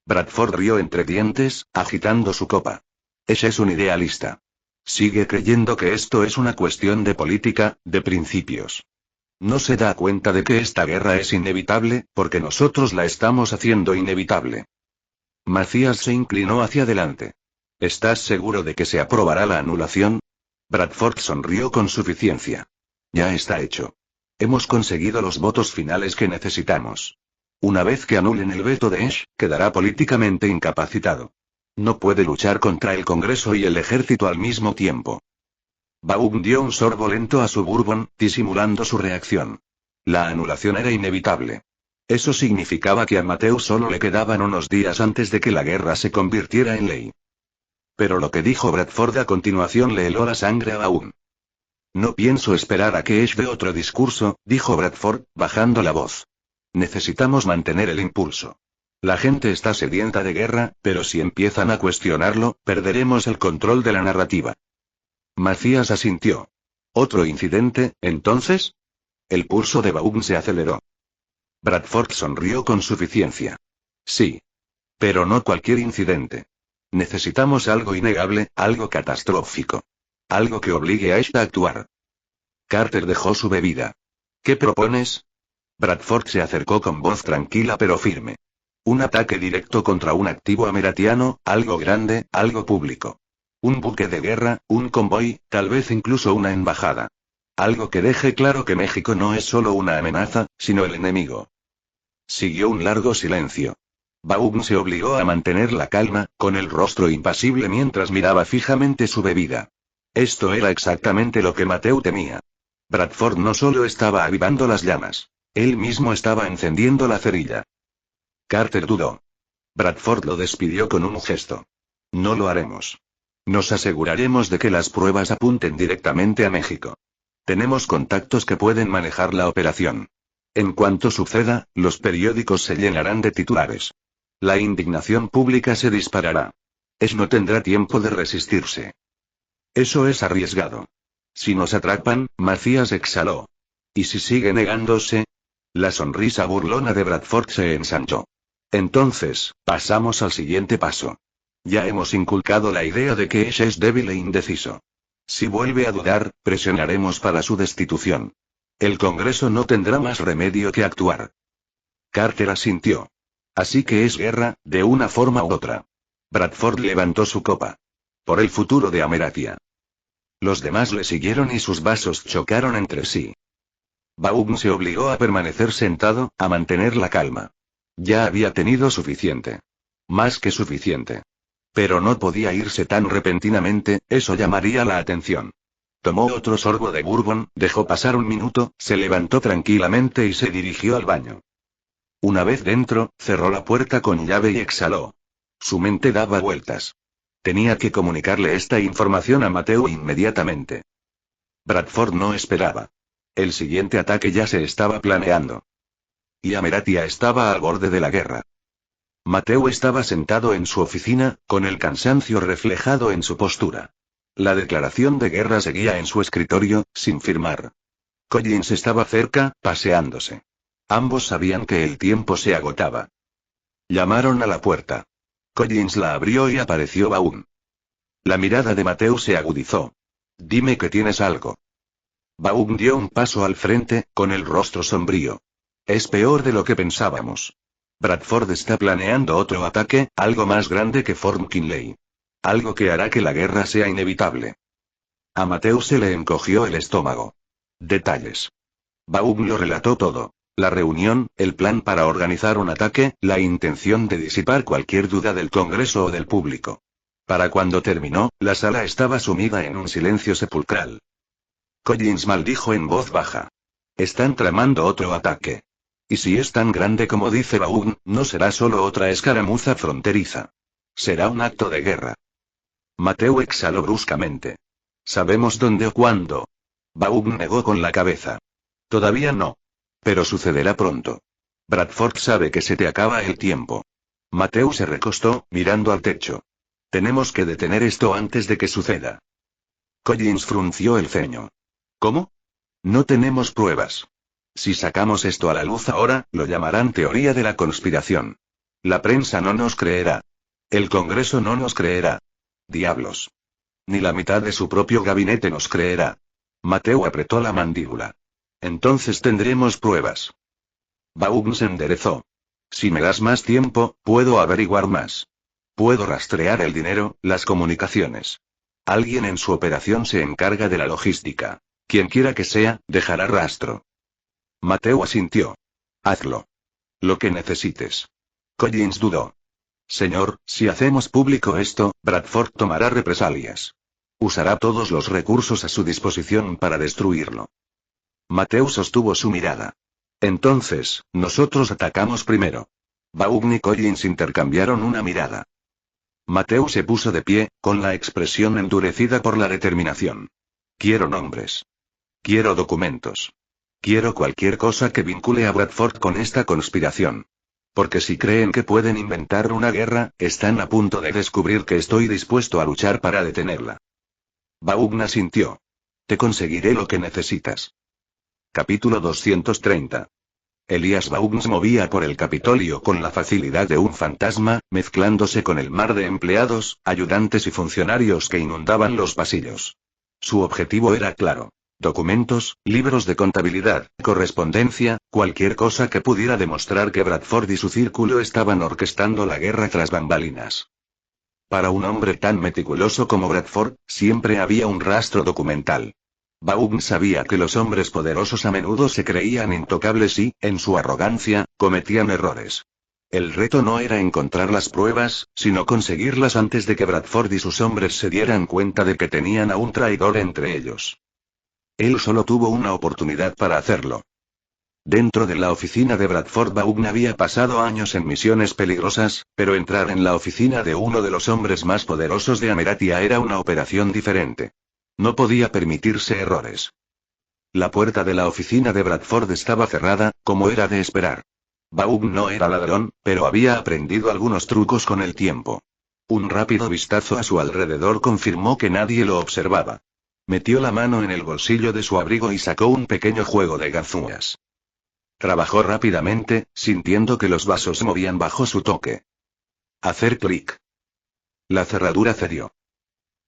Bradford rió entre dientes, agitando su copa. Es un idealista. Sigue creyendo que esto es una cuestión de política, de principios. No se da cuenta de que esta guerra es inevitable, porque nosotros la estamos haciendo inevitable. Macías se inclinó hacia adelante. ¿Estás seguro de que se aprobará la anulación? Bradford sonrió con suficiencia. Ya está hecho. Hemos conseguido los votos finales que necesitamos. Una vez que anulen el veto de Esch, quedará políticamente incapacitado. No puede luchar contra el Congreso y el ejército al mismo tiempo. Vaughn dio un sorbo lento a su bourbon, disimulando su reacción. La anulación era inevitable. Eso significaba que a Mateo solo le quedaban unos días antes de que la guerra se convirtiera en ley. Pero lo que dijo Bradford a continuación le heló la sangre a Vaughn. No pienso esperar a que Esch dé otro discurso, dijo Bradford, bajando la voz. Necesitamos mantener el impulso. La gente está sedienta de guerra, pero si empiezan a cuestionarlo, perderemos el control de la narrativa. Macías asintió. ¿Otro incidente, entonces? El pulso de Vaughn se aceleró. Bradford sonrió con suficiencia. Sí. Pero no cualquier incidente. Necesitamos algo innegable, algo catastrófico. Algo que obligue a esta a actuar. Carter dejó su bebida. ¿Qué propones? Bradford se acercó con voz tranquila pero firme. Un ataque directo contra un activo ameratiano, algo grande, algo público. Un buque de guerra, un convoy, tal vez incluso una embajada. Algo que deje claro que México no es solo una amenaza, sino el enemigo. Siguió un largo silencio. Vaughn se obligó a mantener la calma, con el rostro impasible mientras miraba fijamente su bebida. Esto era exactamente lo que Mateo temía. Bradford no solo estaba avivando las llamas. Él mismo estaba encendiendo la cerilla. Carter dudó. Bradford lo despidió con un gesto. No lo haremos. Nos aseguraremos de que las pruebas apunten directamente a México. Tenemos contactos que pueden manejar la operación. En cuanto suceda, los periódicos se llenarán de titulares. La indignación pública se disparará. No tendrá tiempo de resistirse. Eso es arriesgado. Si nos atrapan, Macías exhaló. ¿Y si sigue negándose? La sonrisa burlona de Bradford se ensanchó. Entonces, pasamos al siguiente paso. Ya hemos inculcado la idea de que Esch es débil e indeciso. Si vuelve a dudar, presionaremos para su destitución. El Congreso no tendrá más remedio que actuar. Carter asintió. Así que es guerra, de una forma u otra. Bradford levantó su copa. Por el futuro de Ameratia. Los demás le siguieron y sus vasos chocaron entre sí. Baum se obligó a permanecer sentado, a mantener la calma. Ya había tenido suficiente. Más que suficiente. Pero no podía irse tan repentinamente, eso llamaría la atención. Tomó otro sorbo de bourbon, dejó pasar un minuto, se levantó tranquilamente y se dirigió al baño. Una vez dentro, cerró la puerta con llave y exhaló. Su mente daba vueltas. Tenía que comunicarle esta información a Mateo inmediatamente. Bradford no esperaba. El siguiente ataque ya se estaba planeando. Y Ameratia estaba al borde de la guerra. Mateo estaba sentado en su oficina, con el cansancio reflejado en su postura. La declaración de guerra seguía en su escritorio, sin firmar. Collins estaba cerca, paseándose. Ambos sabían que el tiempo se agotaba. Llamaron a la puerta. Collins la abrió y apareció Baum. La mirada de Mateo se agudizó. «Dime que tienes algo». Baum dio un paso al frente, con el rostro sombrío. «Es peor de lo que pensábamos. Bradford está planeando otro ataque, algo más grande que Fort McKinley. Algo que hará que la guerra sea inevitable». A Mateo se le encogió el estómago. Detalles. Baum lo relató todo. La reunión, el plan para organizar un ataque, la intención de disipar cualquier duda del Congreso o del público. Para cuando terminó, la sala estaba sumida en un silencio sepulcral. Collins maldijo en voz baja. «Están tramando otro ataque. Y si es tan grande como dice Baum, no será solo otra escaramuza fronteriza. Será un acto de guerra». Mateo exhaló bruscamente. «¿Sabemos dónde o cuándo?» Baum negó con la cabeza. «Todavía no. Pero sucederá pronto. Bradford sabe que se te acaba el tiempo». Mateo se recostó, mirando al techo. «Tenemos que detener esto antes de que suceda». Collins frunció el ceño. «¿Cómo? No tenemos pruebas. Si sacamos esto a la luz ahora, lo llamarán teoría de la conspiración. La prensa no nos creerá. El Congreso no nos creerá. Diablos. Ni la mitad de su propio gabinete nos creerá». Mateo apretó la mandíbula. «Entonces tendremos pruebas». Baum se enderezó. «Si me das más tiempo, puedo averiguar más. Puedo rastrear el dinero, las comunicaciones. Alguien en su operación se encarga de la logística. Quien quiera que sea, dejará rastro». Mateo asintió. «Hazlo. Lo que necesites». Collins dudó. «Señor, si hacemos público esto, Bradford tomará represalias. Usará todos los recursos a su disposición para destruirlo». Mateo sostuvo su mirada. «Entonces, nosotros atacamos primero». Baum y Collins intercambiaron una mirada. Mateo se puso de pie, con la expresión endurecida por la determinación. «Quiero nombres. Quiero documentos. Quiero cualquier cosa que vincule a Bradford con esta conspiración. Porque si creen que pueden inventar una guerra, están a punto de descubrir que estoy dispuesto a luchar para detenerla». Baum asintió. «Te conseguiré lo que necesitas». Capítulo 230. Elias Baum se movía por el Capitolio con la facilidad de un fantasma, mezclándose con el mar de empleados, ayudantes y funcionarios que inundaban los pasillos. Su objetivo era claro. Documentos, libros de contabilidad, correspondencia, cualquier cosa que pudiera demostrar que Bradford y su círculo estaban orquestando la guerra tras bambalinas. Para un hombre tan meticuloso como Bradford, siempre había un rastro documental. Baum sabía que los hombres poderosos a menudo se creían intocables y, en su arrogancia, cometían errores. El reto no era encontrar las pruebas, sino conseguirlas antes de que Bradford y sus hombres se dieran cuenta de que tenían a un traidor entre ellos. Él solo tuvo una oportunidad para hacerlo. Dentro de la oficina de Bradford, Baum había pasado años en misiones peligrosas, pero entrar en la oficina de uno de los hombres más poderosos de Ameratia era una operación diferente. No podía permitirse errores. La puerta de la oficina de Bradford estaba cerrada, como era de esperar. Baum no era ladrón, pero había aprendido algunos trucos con el tiempo. Un rápido vistazo a su alrededor confirmó que nadie lo observaba. Metió la mano en el bolsillo de su abrigo y sacó un pequeño juego de ganzúas. Trabajó rápidamente, sintiendo que los vasos se movían bajo su toque. Hacer clic. La cerradura cedió.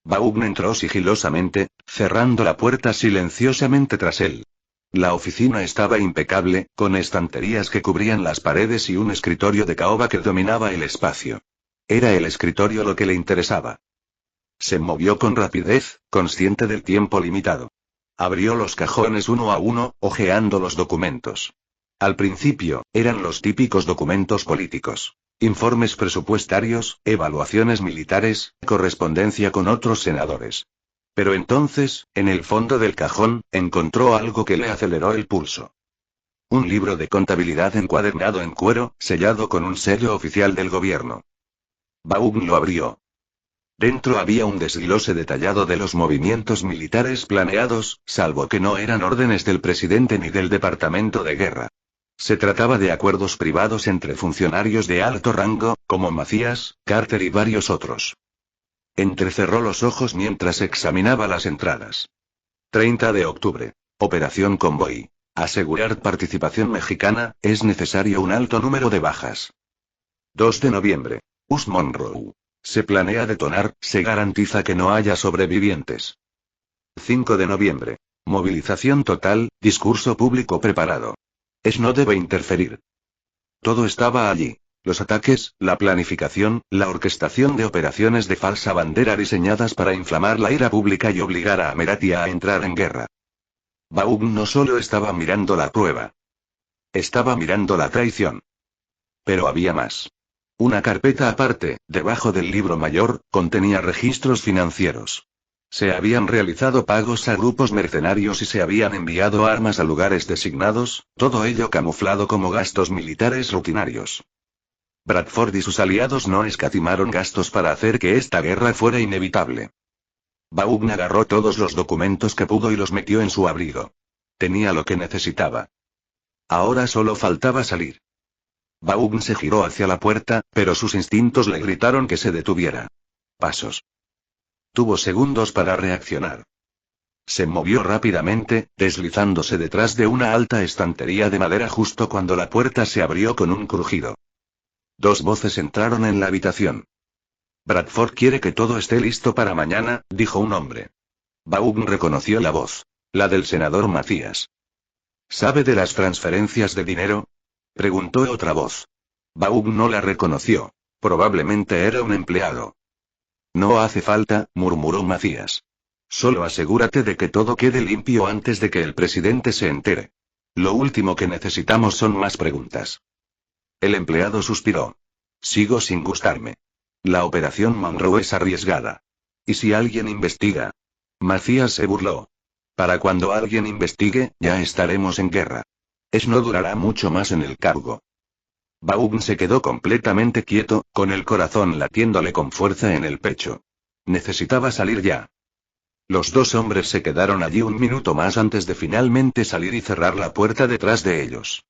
Baum entró sigilosamente, cerrando la puerta silenciosamente tras él. La oficina estaba impecable, con estanterías que cubrían las paredes y un escritorio de caoba que dominaba el espacio. Era el escritorio lo que le interesaba. Se movió con rapidez, consciente del tiempo limitado. Abrió los cajones uno a uno, hojeando los documentos. Al principio, eran los típicos documentos políticos. Informes presupuestarios, evaluaciones militares, correspondencia con otros senadores. Pero entonces, en el fondo del cajón, encontró algo que le aceleró el pulso. Un libro de contabilidad encuadernado en cuero, sellado con un sello oficial del gobierno. Vaughn lo abrió. Dentro había un desglose detallado de los movimientos militares planeados, salvo que no eran órdenes del presidente ni del Departamento de Guerra. Se trataba de acuerdos privados entre funcionarios de alto rango, como Macías, Carter y varios otros. Entrecerró los ojos mientras examinaba las entradas. 30 de octubre. Operación Convoy. Asegurar participación mexicana, es necesario un alto número de bajas. 2 de noviembre. US Monroe. Se planea detonar, se garantiza que no haya sobrevivientes. 5 de noviembre. Movilización total, discurso público preparado. No debe interferir. Todo estaba allí. Los ataques, la planificación, la orquestación de operaciones de falsa bandera diseñadas para inflamar la ira pública y obligar a Ameratia a entrar en guerra. Vaughn no solo estaba mirando la prueba. Estaba mirando la traición. Pero había más. Una carpeta aparte, debajo del libro mayor, contenía registros financieros. Se habían realizado pagos a grupos mercenarios y se habían enviado armas a lugares designados, todo ello camuflado como gastos militares rutinarios. Bradford y sus aliados no escatimaron gastos para hacer que esta guerra fuera inevitable. Vaughn agarró todos los documentos que pudo y los metió en su abrigo. Tenía lo que necesitaba. Ahora solo faltaba salir. Vaughn se giró hacia la puerta, pero sus instintos le gritaron que se detuviera. Pasos. Tuvo segundos para reaccionar. Se movió rápidamente, deslizándose detrás de una alta estantería de madera justo cuando la puerta se abrió con un crujido. Dos voces entraron en la habitación. Bradford quiere que todo esté listo para mañana, dijo un hombre. Vaughn reconoció la voz. La del senador Macías. ¿Sabe de las transferencias de dinero? Preguntó otra voz. Vaughn no la reconoció. Probablemente era un empleado. No hace falta, murmuró Macías. Solo asegúrate de que todo quede limpio antes de que el presidente se entere. Lo último que necesitamos son más preguntas. El empleado suspiró. Sigo sin gustarme. La operación Monroe es arriesgada. ¿Y si alguien investiga? Macías se burló. Para cuando alguien investigue, ya estaremos en guerra. No durará mucho más en el cargo. Vaughn se quedó completamente quieto, con el corazón latiéndole con fuerza en el pecho. Necesitaba salir ya. Los dos hombres se quedaron allí un minuto más antes de finalmente salir y cerrar la puerta detrás de ellos.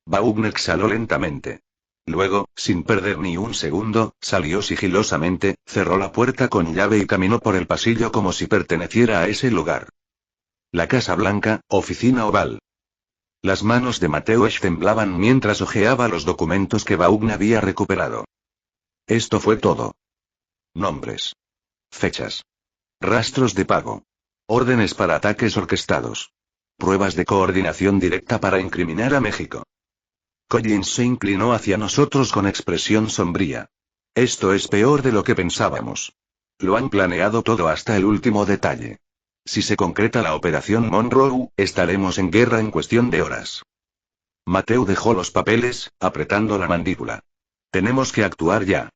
Vaughn exhaló lentamente. Luego, sin perder ni un segundo, salió sigilosamente, cerró la puerta con llave y caminó por el pasillo como si perteneciera a ese lugar. La Casa Blanca, oficina oval. Las manos de Mateusz temblaban mientras hojeaba los documentos que Vaughn había recuperado. Esto fue todo. Nombres. Fechas. Rastros de pago. Órdenes para ataques orquestados. Pruebas de coordinación directa para incriminar a México. Collins se inclinó hacia nosotros con expresión sombría. Esto es peor de lo que pensábamos. Lo han planeado todo hasta el último detalle. Si se concreta la operación Monroe, estaremos en guerra en cuestión de horas. Mateu dejó los papeles, apretando la mandíbula. Tenemos que actuar ya.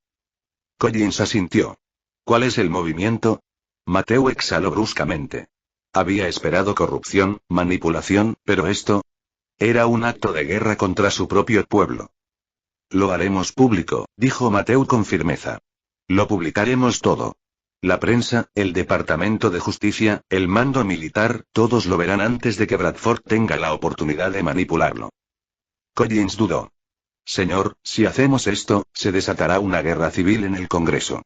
Collins asintió. ¿Cuál es el movimiento? Mateu exhaló bruscamente. Había esperado corrupción, manipulación, pero esto era un acto de guerra contra su propio pueblo. Lo haremos público, dijo Mateu con firmeza. Lo publicaremos todo. La prensa, el Departamento de Justicia, el mando militar, todos lo verán antes de que Bradford tenga la oportunidad de manipularlo. Collins dudó. Señor, si hacemos esto, se desatará una guerra civil en el Congreso.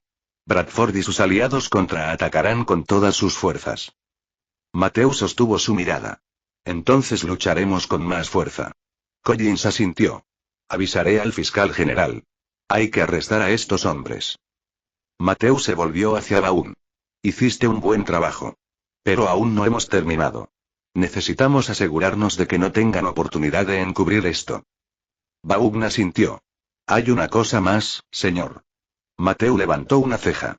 Bradford y sus aliados contraatacarán con todas sus fuerzas. Mateu sostuvo su mirada. Entonces lucharemos con más fuerza. Collins asintió. Avisaré al fiscal general. Hay que arrestar a estos hombres. Mateu se volvió hacia Vaughn. Hiciste un buen trabajo. Pero aún no hemos terminado. Necesitamos asegurarnos de que no tengan oportunidad de encubrir esto. Vaughn asintió. Hay una cosa más, señor. Mateu levantó una ceja.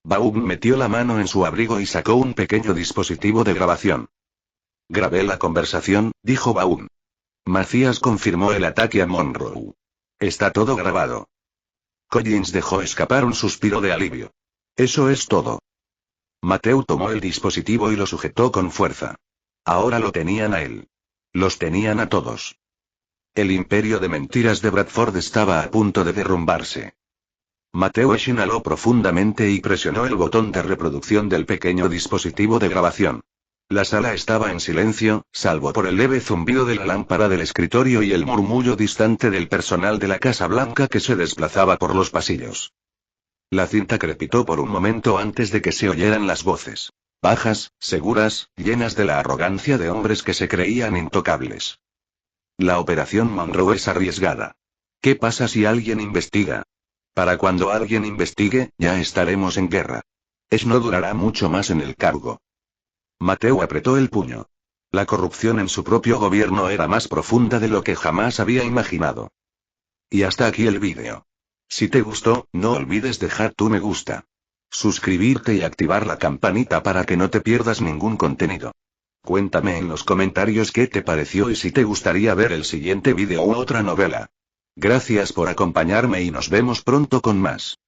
Vaughn metió la mano en su abrigo y sacó un pequeño dispositivo de grabación. Grabé la conversación, dijo Vaughn. Macías confirmó el ataque a Monroe. Está todo grabado. Collins dejó escapar un suspiro de alivio. Eso es todo. Mateu tomó el dispositivo y lo sujetó con fuerza. Ahora lo tenían a él. Los tenían a todos. El imperio de mentiras de Bradford estaba a punto de derrumbarse. Mateu inhaló profundamente y presionó el botón de reproducción del pequeño dispositivo de grabación. La sala estaba en silencio, salvo por el leve zumbido de la lámpara del escritorio y el murmullo distante del personal de la Casa Blanca que se desplazaba por los pasillos. La cinta crepitó por un momento antes de que se oyeran las voces. Bajas, seguras, llenas de la arrogancia de hombres que se creían intocables. La operación Monroe es arriesgada. ¿Qué pasa si alguien investiga? Para cuando alguien investigue, ya estaremos en guerra. Ash no durará mucho más en el cargo. Mateu apretó el puño. La corrupción en su propio gobierno era más profunda de lo que jamás había imaginado. Y hasta aquí el vídeo. Si te gustó, no olvides dejar tu me gusta. Suscribirte y activar la campanita para que no te pierdas ningún contenido. Cuéntame en los comentarios qué te pareció y si te gustaría ver el siguiente vídeo u otra novela. Gracias por acompañarme y nos vemos pronto con más.